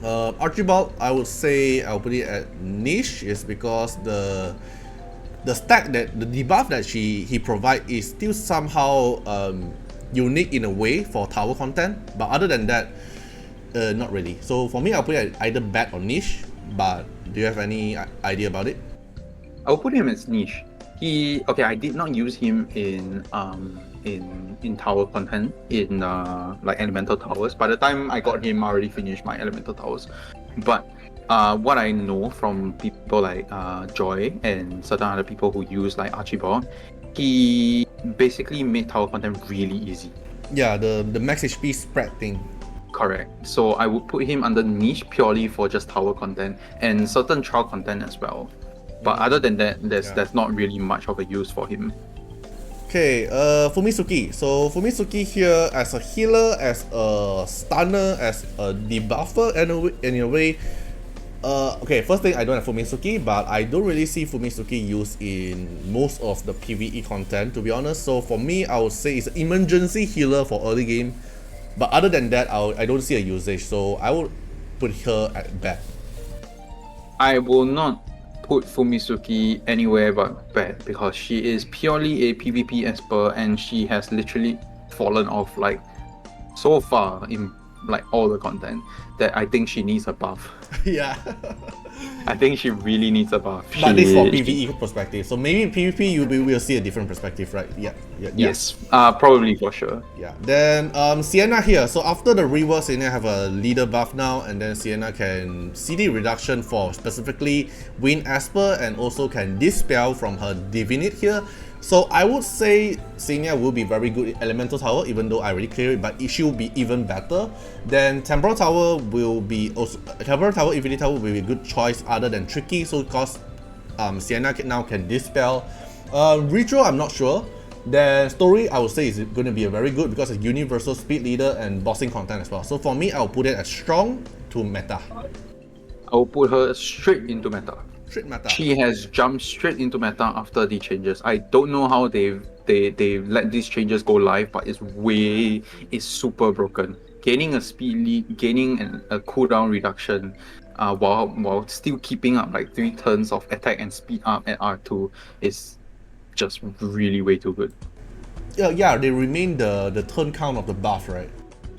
Archibald, I would say I'll put it at niche, is because the stack that the debuff that he provide is still somehow unique in a way for tower content, but other than that, not really. So for me, I'll put it at either bad or niche. But do you have any idea about it? I'll put him as niche. I did not use him in tower content in like elemental towers. By the time I got him, I already finished my elemental towers. But what I know from people like Joy and certain other people who use like Archibald, he basically made tower content really easy. Yeah, the max HP spread thing. Correct. So I would put him under niche purely for just tower content and certain trial content as well. But other than that, there's not really much of a use for him. Okay, Fumisuki. So Fumisuki here as a healer, as a stunner, as a debuffer, and in a way. Okay, first thing, I don't have Fumisuki, but I don't really see Fumisuki used in most of the PvE content, to be honest. So for me, I would say it's an emergency healer for early game. But other than that, I don't see a usage, so I would put her at bad. I will not put Fumisuki anywhere but bad because she is purely a PvP Esper and she has literally fallen off like so far in like all the content that I think she needs a buff. Yeah. I think she really needs a buff. But this for PvE perspective, so maybe in PvP we'll see a different perspective, right? Yeah. Yes, probably for sure. Yeah. Then Sienna here. So after the rework, Sienna have a leader buff now, and then Sienna can CD reduction for specifically Wind Esper, and also can dispel from her Divinate here. So I would say Sienna will be very good in Elemental Tower, even though I already cleared it, but it should be even better. Then Temporal Tower will be also Infinity Tower will be a good choice other than Tricky, so because Sienna now can dispel. Retro, I'm not sure. Then Story, I would say is going to be a very good because it's universal speed leader and bossing content as well. So for me, I'll put it as strong to meta. I'll put her straight into meta. Straight meta. She has jumped straight into meta after the changes. I don't know how they let these changes go live, but it's super broken. Gaining a speed lead, gaining a cooldown reduction, while still keeping up like 3 turns of attack and speed up at R2 is just really way too good. Yeah, they remain the turn count of the buff, right?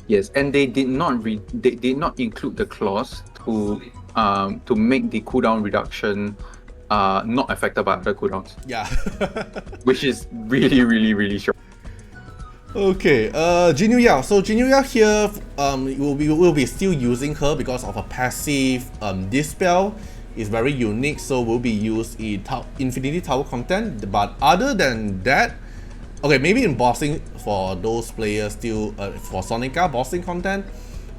Yes, and they did not include the clause to to make the cooldown reduction not affected by other cooldowns. Yeah. Which is really, really, really strong. Okay, Jinyu Yao. So Jinyu Yao here, we'll be still using her because of a passive Dispel. Is very unique, so will be used in Infinity Tower content. But other than that, okay, maybe in bossing for those players still for Sonica bossing content.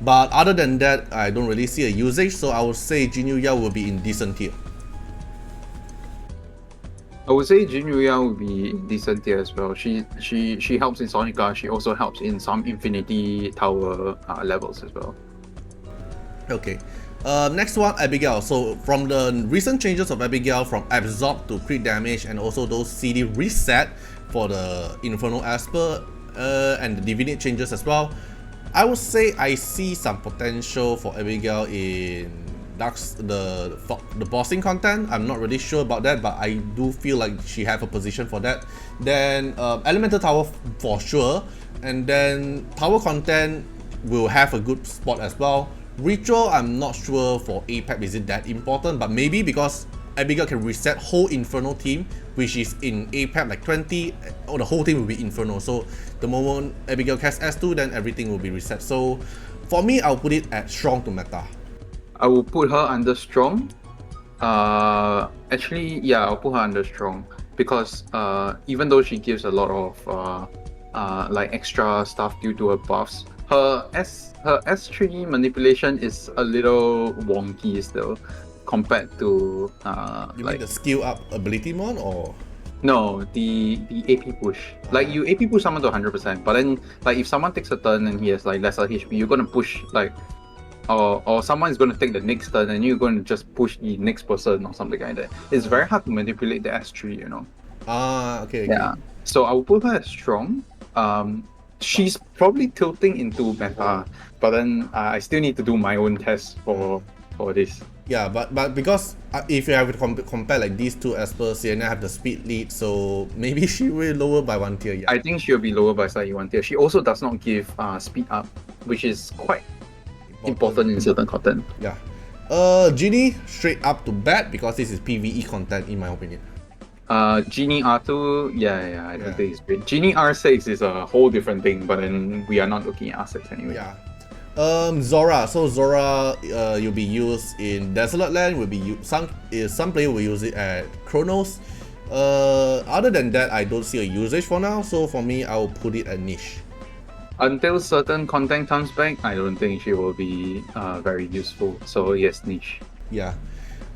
But other than that, I don't really see a usage, so I would say Jinyu Yao will be in decent tier. I would say Jinuya would be decent tier as well. She helps in Sonica. She also helps in some Infinity Tower levels as well. Okay. Next one, Abigail. So from the recent changes of Abigail, from absorb to crit damage, and also those CD reset for the Infernal Esper and the Divinate changes as well, I would say I see some potential for Abigail in the bossing content. I'm not really sure about that, but I do feel like she have a position for that. Then Elemental Tower for sure, and then Tower content will have a good spot as well. Ritual, I'm not sure for APEP is it that important, but maybe because Abigail can reset whole Inferno team, which is in APEP like 20, or the whole team will be Inferno. So the moment Abigail casts S2, then everything will be reset. So for me, I'll put it at strong to meta. I will put her under strong. Actually, yeah, I'll put her under strong because even though she gives a lot of like extra stuff due to her buffs, her S3 manipulation is a little wonky still compared to You like mean the skill up ability mod or? no, the AP push. Like you AP push someone to 100%, but then like if someone takes a turn and he has like lesser HP, you're gonna push like or someone is going to take the next turn and you're going to just push the next person or something like that. It's very hard to manipulate the S3, you know. Okay. Yeah. So I will put her as strong. She's probably tilting into meta, but then I still need to do my own test for this. Yeah, but because if you have to compare like these two Esper, Sienna have the speed lead, so maybe she will lower by 1 tier. Yeah. I think she'll be lower by slightly 1 tier. She also does not give speed up, which is quite important in certain content. Yeah. Genie straight up to bad because this is PvE content in my opinion. Genie R2, yeah, I don't think it's great. Genie R6 is a whole different thing, but then we are not looking at R6 anyway. Yeah. Zora. So Zora, you'll be used in Desolate Land. Will be some player will use it at Chronos. Other than that, I don't see a usage for now. So for me, I will put it at niche. Until certain content comes back, I don't think she will be very useful. So yes, niche. Yeah.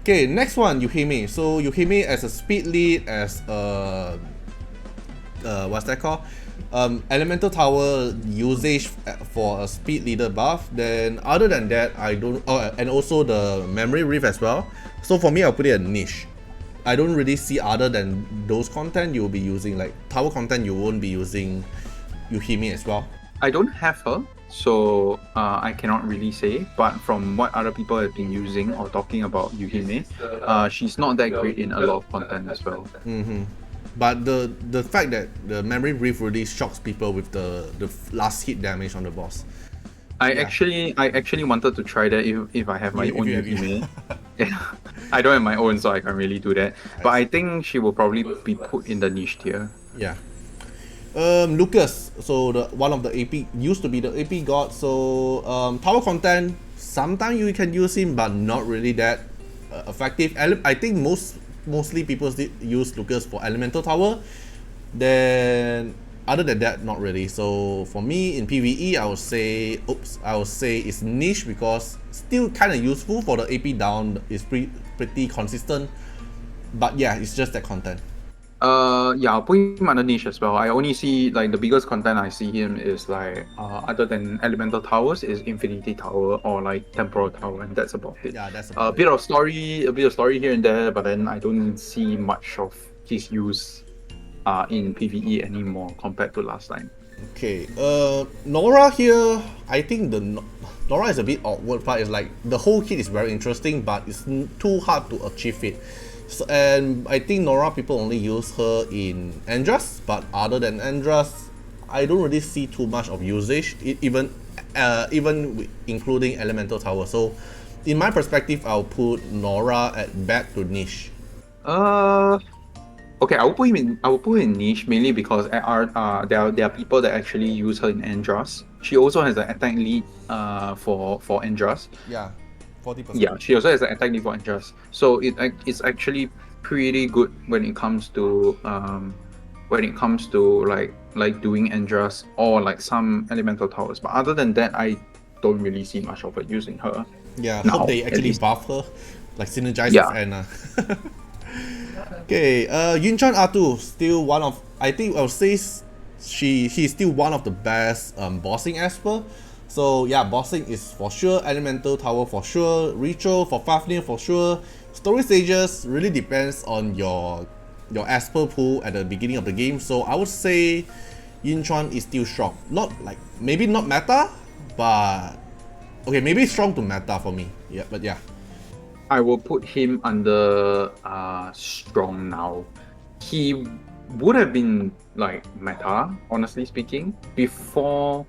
Okay, next one, Yuhime. So Yuhime as a speed lead, as what's that called? Elemental Tower usage for a speed leader buff. Then other than that, I don't. Oh, and also the Memory Reef as well. So for me, I'll put it at niche. I don't really see other than those content you'll be using, like Tower content. You won't be using Yuhime as well. I don't have her, so I cannot really say. But from what other people have been using or talking about Yuhime, she's not that great in a lot of content as well. But the fact that the Memory Reef really shocks people with the last hit damage on the boss. I actually wanted to try that if I have my own Yuhime. Yeah, I don't have my own, so I can't really do that. But I think she will probably be put in the niche tier. Yeah. Lucas, so one of the AP used to be the AP god. So Tower content, sometimes you can use him, but not really that effective. I think mostly people use Lucas for Elemental Tower. Then other than that, not really. So for me in PvE, I would say it's niche because still kind of useful for the AP down. It's pretty consistent. But yeah, it's just that content. Yeah, I'll put him under niche as well. I only see like the biggest content I see him is like other than Elemental Towers is Infinity Tower or like Temporal Tower, and that's about it. Yeah, that's a bit of story here and there, but then I don't see much of his use in PvE anymore compared to last time. Okay, Nora here, I think Nora is a bit awkward part. Is like the whole kit is very interesting, but it's too hard to achieve it. So, and I think Nora people only use her in Andras, but other than Andras, I don't really see too much of usage, even including Elemental Tower. So in my perspective, I'll put Nora at bad to niche. Okay, I will put him in niche mainly because there are people that actually use her in Andras. She also has an attack lead for Andras. Yeah, 40%. Yeah, she also has an attack lead for Andras. So it's actually pretty good when it comes to like doing Andras or like some elemental towers. But other than that, I don't really see much of it using her. Yeah, now, hope they at actually least. buff her, like synergize Yeah. with Anna. Okay, Yunchan R2 still one of, I think I'll say he's still one of the best bossing Esper. So yeah, bossing is for sure, elemental tower for sure, ritual for Fafnir for sure. Story stages really depends on your Esper pool at the beginning of the game. So I would say Yunchuan is still strong. Not like, maybe not meta, but okay, maybe strong to meta for me. Yeah, but yeah. I will put him under strong now. He would have been like meta, honestly speaking, before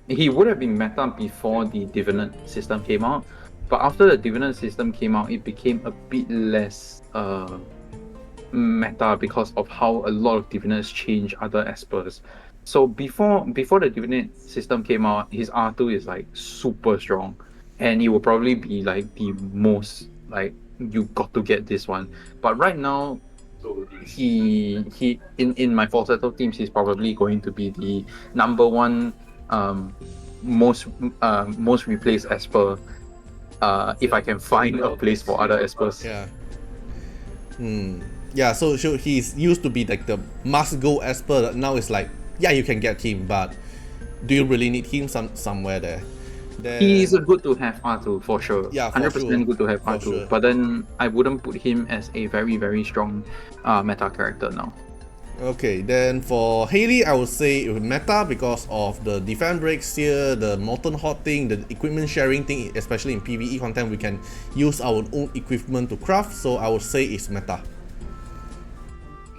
he would have been meta before the Divinate system came out. But after the Divinate system came out, it became a bit less meta because of how a lot of Divinates change other Espers. So before the Divinate system came out, his R2 is like super strong, and it will probably be like the most like you got to get this one. But right now, he in my falsetto teams, he's probably going to be the number one most replaced Esper. If I can find a place for other Espers. Yeah. Yeah, so he's used to be like the must go Esper. Now it's like, yeah, you can get him, but do you really need him somewhere there? He's a good to have R2 for sure. Yeah, for 100% sure. good to have For R2. sure. But then I wouldn't put him as a very, very strong meta character now. Okay, then for Haley, I would say it would meta because of the defense breaks here, the molten hot thing, the equipment sharing thing, especially in PvE content, we can use our own equipment to craft, so I would say it's meta.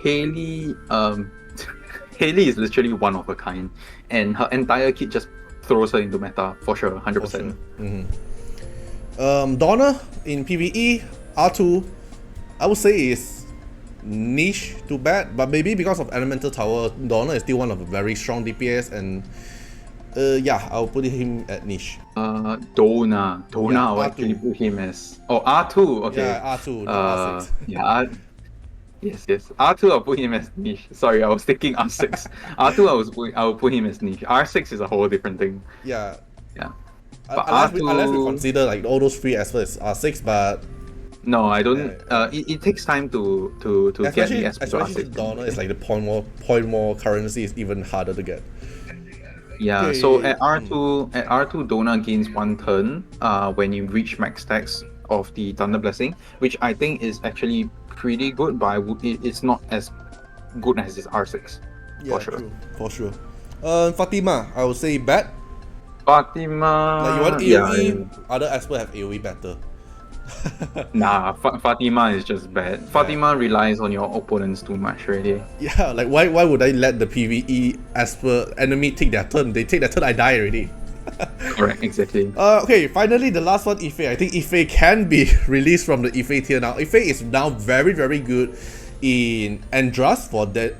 Haley, Haley is literally one of a kind, and her entire kit just throws her into meta for sure, 100%. For sure. Donna in PvE, R2, I would say is niche to bad, but maybe because of elemental tower, Donna is still one of the very strong DPS, and yeah, I'll put him at niche. Dona, Yeah, I'll R2. actually put him as R2. Okay. Yeah, R2, not R6. Yeah. Yes. R2 I'll put him as niche. Sorry, I was thinking R6. R2 I will put him as niche. R6 is a whole different thing. Yeah. Yeah. But But unless we R2 consider like all those free Espers are R6, but No, I don't. It takes time to get especially the Esper to especially R6. Donna is like the point more currency is even harder to get. Yeah, Okay, so at R2 Dona gains 1 turn when you reach max stacks of the Thunder Blessing, which I think is actually pretty good, but it's not as good as his R6. Yeah, for sure. true, for sure. Fatima, I would say bad. Fatima. Like you want AoE, other Esper have AoE better. Nah, Fatima is just bad. Fatima relies on your opponents too much already. Yeah, like why would I let the PvE Esper enemy take their turn? They take their turn, I die already. Correct, exactly. Okay, finally the last one, Ife. I think Ife can be released from the Ife tier now. Ife is now very, very good in Andras for that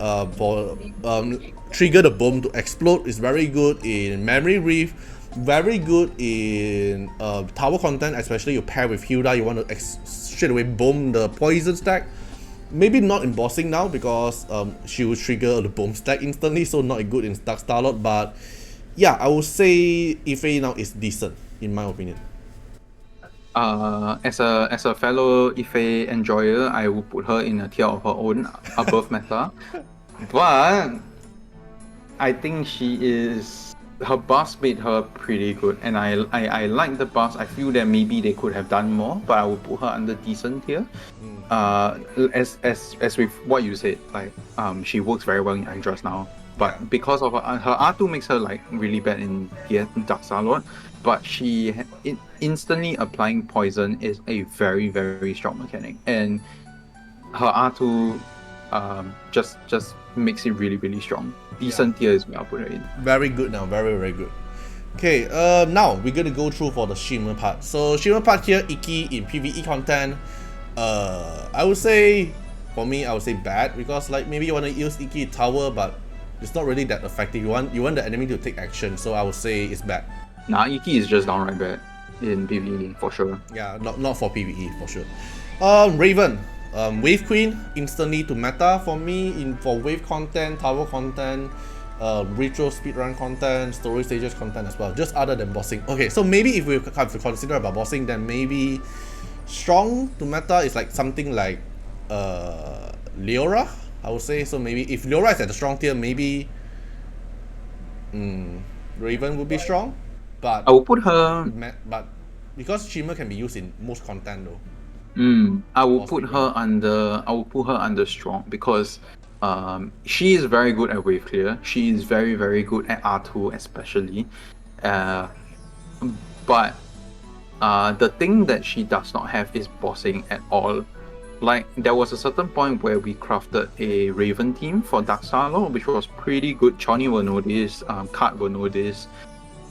trigger the bomb to explode. Is very good in Memory Reef, very good in tower content, especially you pair with Hilda, you want to straight away bomb the poison stack. Maybe not in bossing now because she will trigger the bomb stack instantly, so not good in Dark Starlord, but yeah, I would say Ife now is decent in my opinion. As a fellow Ife enjoyer, I will put her in a tier of her own above meta. But I think her buffs made her pretty good, and I like the buffs. I feel that maybe they could have done more, but I will put her under decent here. As with what you said, like she works very well in Andras now. But because of her R2 makes her like really bad in Dark Starlord, but instantly applying poison is a very, very strong mechanic, and her R2 just makes it really, really strong. Decent tier is where I'll put her in. Very good now, very, very good. Okay, now we're gonna go through for the shimmer part. So shimmer part here, Iki in PvE content. I would say, for me, I would say bad because like maybe you want to use Iki tower, but it's not really that effective. You want the enemy to take action, so I would say it's bad. Nah, Iki is just downright bad in PvE for sure. Yeah, not for PvE for sure. Raven, Wave Queen instantly to meta for me for wave content, tower content. Retro speedrun content, story stages content as well, just other than bossing. Okay, so maybe if we have to consider about bossing, then maybe strong to meta is like something like Leora, I would say. So maybe if Leora is at the strong tier, maybe Raven would be strong, but I will put her. But because Shimmer can be used in most content though. I will put her under strong because she is very good at wave clear. She is very, very good at R2 especially. But the thing that she does not have is bossing at all. Like there was a certain point where we crafted a Raven team for Dark Starlord, which was pretty good. Choni will know this, Kat will know this,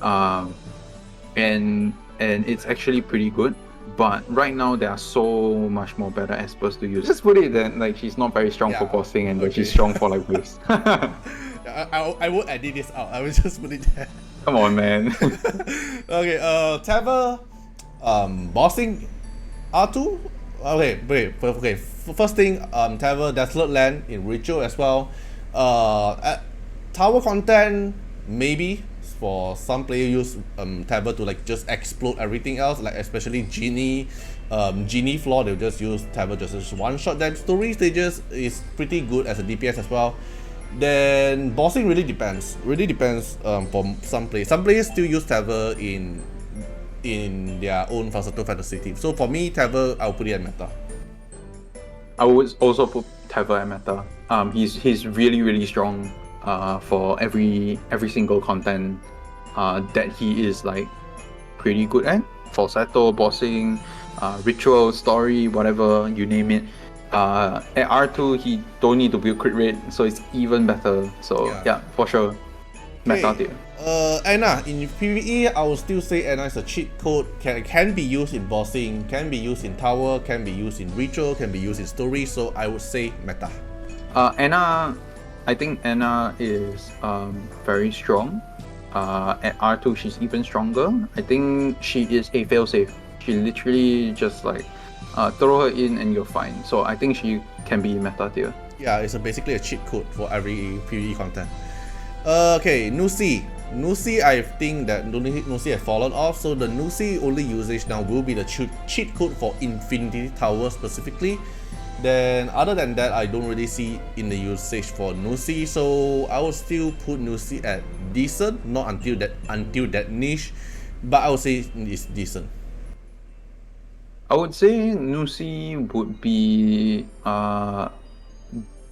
and it's actually pretty good. But right now there are so much more better Espers to use. Just put it that like she's not very strong for bossing and she's strong for like waves. I will edit this out. I will just put it there. Come on, man. Okay, Teva, bossing R2. Okay, wait. Okay, first thing, Teva Desolate Land in Ritual as well. Tower content maybe. For some players use Teva to like just explode everything else, like especially Genie floor, they'll just use Teva just as one shot. Then story stages is pretty good as a DPS as well. Then bossing really depends for some players. Some players still use Teva in their own versatile fantasy team. So for me, Teva, I'll put it at meta. I would also put Teva at meta. He's really, really strong for every single content that he is like pretty good at. Falsetto, bossing, ritual, story, whatever you name it. At R2 he don't need to build crit rate, so it's even better. So yeah for sure. Meta tier. Anna in PvE, I will still say Anna is a cheat code. Can be used in bossing, can be used in tower, can be used in ritual, can be used in story. So I would say meta. Anna, I think Anna is very strong. At R2 she's even stronger. I think she is a failsafe. She literally just like throw her in and you're fine. So I think she can be meta tier. Yeah, it's basically a cheat code for every PvE content. Okay, Nusi, I think that Nusi has fallen off. So the Nusi only usage now will be the cheat code for Infinity Tower specifically. Then other than that, I don't really see in the usage for Nusi, so I would still put Nusi at decent, not until that niche, but I would say it's decent. I would say Nusi would be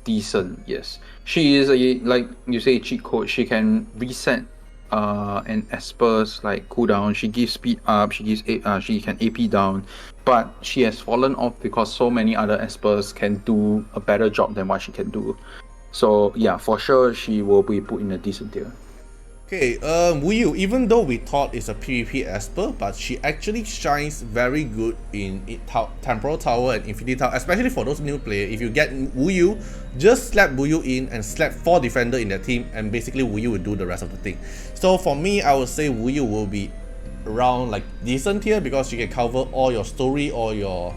decent. Yes, she is a, like you say, cheat code. She can reset an Esper's like cooldown. She gives speed up. She can AP down. But she has fallen off because so many other Espers can do a better job than what she can do. So yeah, for sure she will be put in a decent tier. Okay, Wu Yu, even though we thought it's a PvP Esper, but she actually shines very good in Temporal Tower and Infinity Tower, especially for those new players. If you get Wu Yu, just slap Wu Yu in and slap 4 defender in that team, and basically Wu Yu will do the rest of the thing. So for me, I would say Wu Yu will be around like decent tier because you can cover all your story or your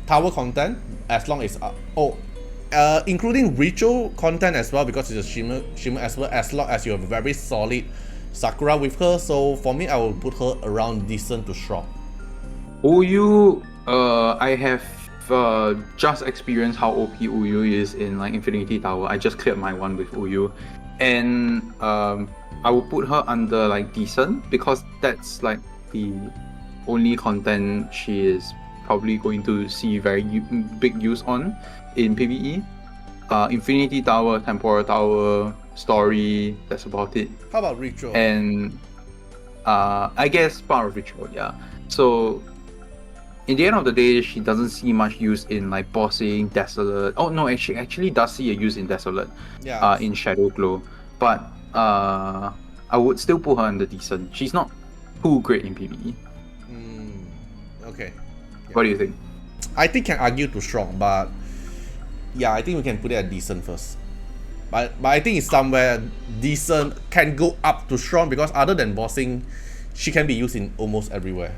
tower content as long as including ritual content as well, because it's a shimmer as well, as long as you have a very solid Sakura with her. So for me, I will put her around decent to strong. Uyu, I have just experienced how OP Uyu is in like Infinity Tower. I just cleared my one with Uyu, and I will put her under like decent because that's like the only content she is probably going to see very big use on in PvE. Infinity Tower, Temporal Tower, story, that's about it. How about ritual? And I guess part of ritual, yeah. So in the end of the day, she doesn't see much use in like bossing, Desolate. Oh no, she actually does see a use in Desolate. Yeah. In Shadow Glow, but I would still put her under decent. She's not too great in PvE. Okay. What do you think? I think can argue to strong, but yeah, I think we can put it at decent first. But I think it's somewhere decent can go up to strong because other than bossing, she can be used in almost everywhere.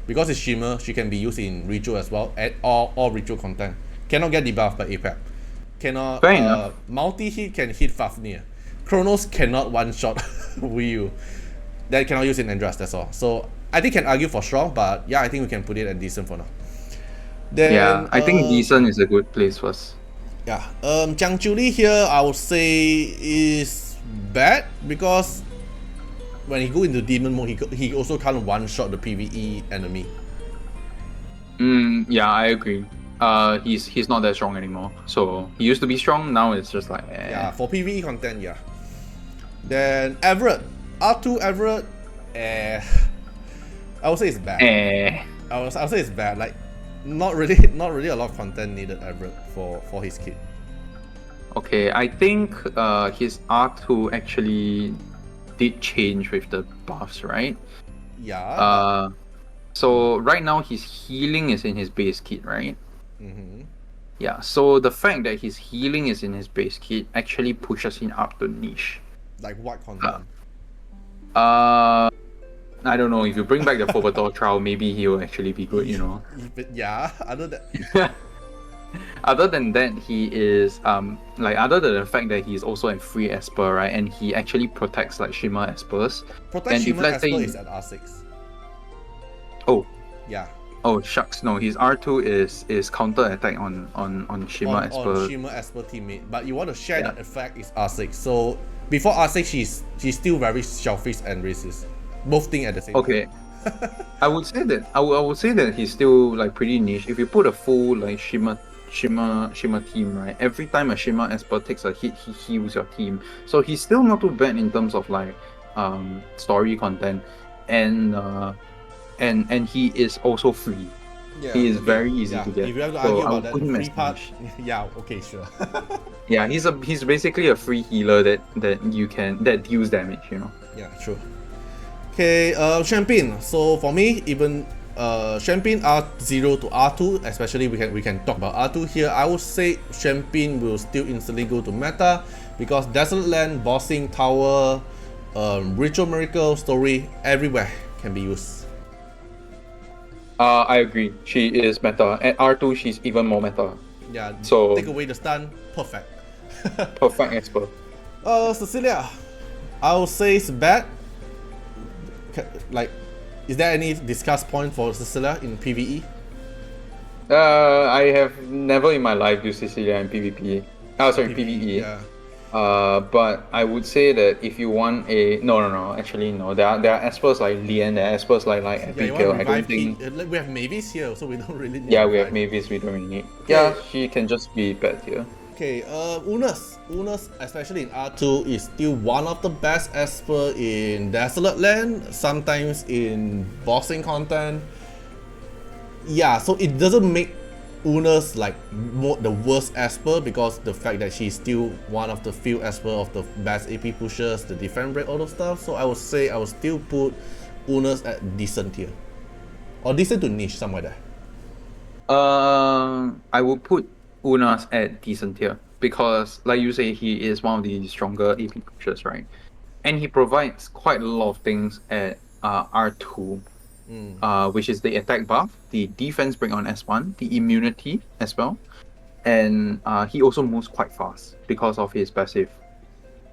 Because it's Shimmer, she can be used in ritual as well, at all ritual content. Cannot get debuffed by APAP. Cannot multi-hit can hit Fafnir. Chronos cannot one-shot Wii U. That cannot use in Andras, that's all. So I think can argue for strong, but yeah, I think we can put it at decent for now. Then, yeah, I think decent is a good place first. Yeah, Jiang Julie here I would say is bad because when he go into demon mode, he also can't one-shot the PvE enemy. Yeah, I agree. He's not that strong anymore. So he used to be strong, now it's just like Yeah, for PvE content, yeah. Then Everett, R2 Everett, I would say it's bad. I would say it's bad. Like not really a lot of content needed Everett for his kit. Okay, I think his R2 actually did change with the buffs, right? Yeah. So right now his healing is in his base kit, right? Mm-hmm. Yeah, so the fact that his healing is in his base kit actually pushes him up to niche. Like what content? I don't know, if you bring back the Phobator trial, maybe he will actually be good, you know. Yeah, other than that, he is like other than the fact that he's also a free Esper, right? And he actually protects like Shimmer Espers. Protect Shimmer Esper is at R6. Oh. Yeah. Oh shucks, no, his R2 is counter attack on Shimmer Esper. On Shimmer Esper teammate. But you want to share that effect is R6. So before R6 she's still very selfish and racist. Both things at the same time. Okay. I would say that he's still like pretty niche. If you put a full like Shimmer team, right? Every time a Shimmer Esper takes a hit, he heals your team. So he's still not too bad in terms of like story content, and he is also free. Yeah, he is very easy to get. If you have to argue about that, the free part, yeah, okay, sure. Yeah, he's basically a free healer that deals damage, you know. Yeah, true. Okay, Champagne. So for me, even Champagne R0 to R2, especially we can talk about R2 here. I would say Champagne will still instantly go to meta because Desolate Land, Bossing Tower, Ritual Miracle, Story, everywhere can be used. I agree. She is meta. At R2, she's even more meta. Yeah. So take away the stun, perfect. Perfect Esper. Cecilia, I would say it's bad. Like, is there any discuss point for Cecilia in PvE? I have never in my life used Cecilia in PvP. PvE. Yeah. But I would say that if you want a actually no. There are Espers like Lian, there are Espers like Abigail. I don't think we have Mavis here, so we don't really need. Yeah, we have Mavis. We don't really need. Yeah, she can just be bad here. Okay, Unas, especially in R2, is still one of the best Esper in Desolate Land, sometimes in bossing content. Yeah, so it doesn't make Unas like the worst Esper because the fact that she's still one of the few Esper of the best AP pushers, the defense break, all those stuff. So I would say I would still put Unas at decent tier. Or decent to niche, somewhere there. I would put Unas at decent tier because, like you say, he is one of the stronger AP pushers, right? And he provides quite a lot of things at R2, which is the attack buff, the defense break on S1, the immunity as well, and he also moves quite fast because of his passive.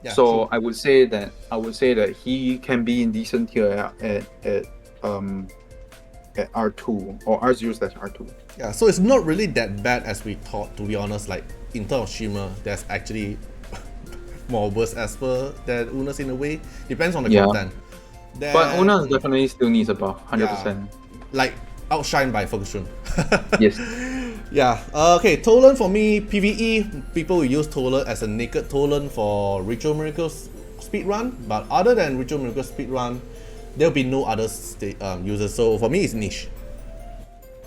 Yeah, so true. I would say that he can be in decent tier at R2 or R0/R2. Yeah, so it's not really that bad as we thought, to be honest. Like in terms of Shimmer, there's actually more worse Esper than Unas in a way. Depends on the content. Then, but Unas definitely still needs a buff, 100%. Yeah, like outshined by Ferguson. Yes. Yeah. Okay, Tolan for me, PvE, people will use Tolan as a naked Tolan for Ritual Miracles speedrun, but other than Ritual Miracles speedrun, there'll be no other users. So for me, it's niche.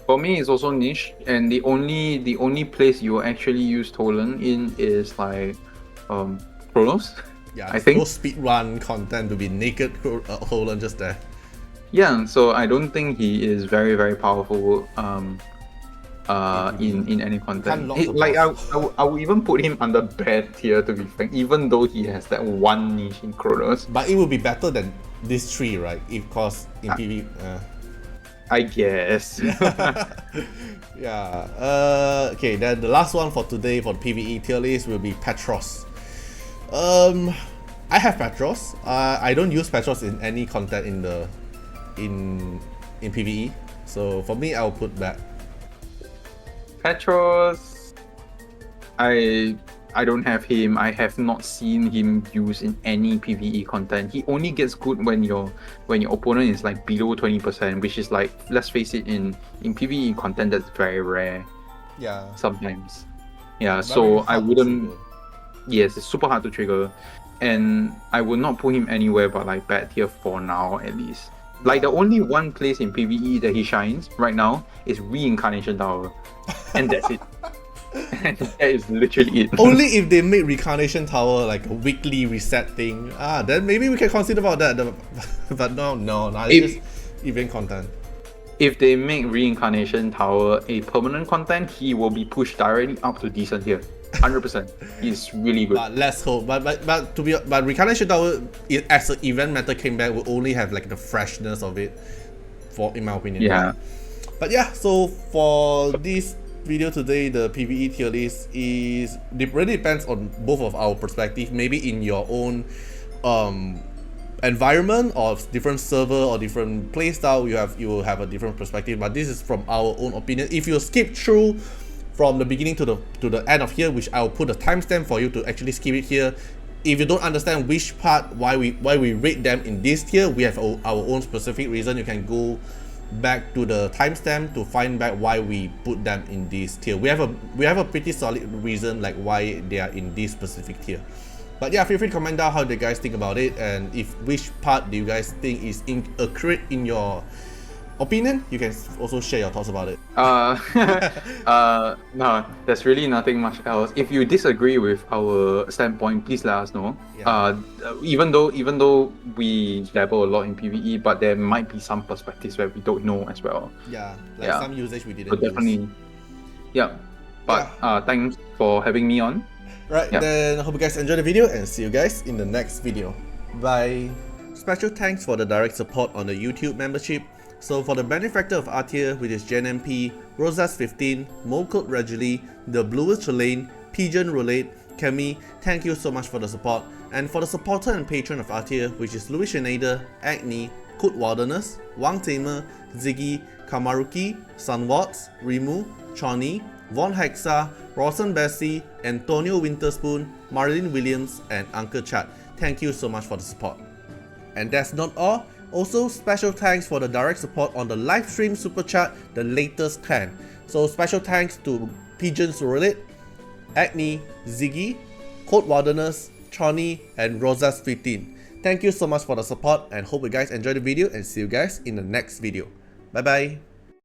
For me, it's also niche, and the only place you actually use Tolan in is like Chronos. Yeah, I think no speedrun content to be naked Tolan just there. Yeah, so I don't think he is very, very powerful in any content. Like I would even put him under bad tier, to be frank, even though he has that one niche in Chronos. But it would be better than these three, right? If cause in PvE. I guess. Yeah. Okay, then the last one for today for the PvE tier list will be Petros. I have Petros. I don't use Petros in any content in PvE. So for me, I'll put that. Petros, I don't have him. I have not seen him used in any PvE content. He only gets good when your opponent is like below 20%, which is like, let's face it, in PvE content that's very rare. Yeah. Sometimes. Yeah, so I wouldn't. Yes, it's super hard to trigger, and I would not put him anywhere but like bad tier for now at least. Like the only one place in PvE that he shines right now is Reincarnation Tower, and that's it. And that is literally it. Only if they make Reincarnation Tower like a weekly reset thing, then maybe we can consider about that. But no, it's just event content. If they make Reincarnation Tower a permanent content, he will be pushed directly up to decent here. 100%. He's really good. But let's hope. But Reincarnation Tower, as an event meta came back, will only have like the freshness of it, in my opinion. Yeah. But yeah, so for this video today, the PvE tier list really depends on both of our perspective. Maybe in your own environment or different server or different playstyle, you will have a different perspective. But this is from our own opinion. If you skip through from the beginning to the end of here, which I'll put a timestamp for you to actually skip it here. If you don't understand which part, why we rate them in this tier, we have our own specific reason. You can go back to the timestamp to find back why we put them in this tier. We have a pretty solid reason like why they are in this specific tier. But yeah, feel free to comment down how you guys think about it, and which part do you guys think is accurate in your opinion. You can also share your thoughts about it. No, there's really nothing much else. If you disagree with our standpoint, please let us know. Yeah. Even though we dabble a lot in PvE, but there might be some perspectives where we don't know as well. Yeah, like some usage we didn't use. Definitely. Yeah. But thanks for having me on. Right, then I hope you guys enjoyed the video and see you guys in the next video. Bye. Special thanks for the direct support on the YouTube membership. So for the benefactor of Artiar, which is JenMP, Rosas15, Molcode Regally, The Bluest Lane, Pigeon Roulette, Kemi, thank you so much for the support. And for the supporter and patron of Artiar, which is Louis Schneider, Agni, Code Wilderness, Wang Tamer, Ziggy, Kamaruki, Sunwatts, Rimu, Choni, Von Hexa, Rawson Bessie, Antonio Winterspoon, Marilyn Williams, and Uncle Chad. Thank you so much for the support. And that's not all. Also, special thanks for the direct support on the live stream super chat, the latest 10. So special thanks to Pigeons Roulette, Agni, Ziggy, Code Wilderness, Choni, and Rosas15. Thank you so much for the support and hope you guys enjoyed the video and see you guys in the next video. Bye bye.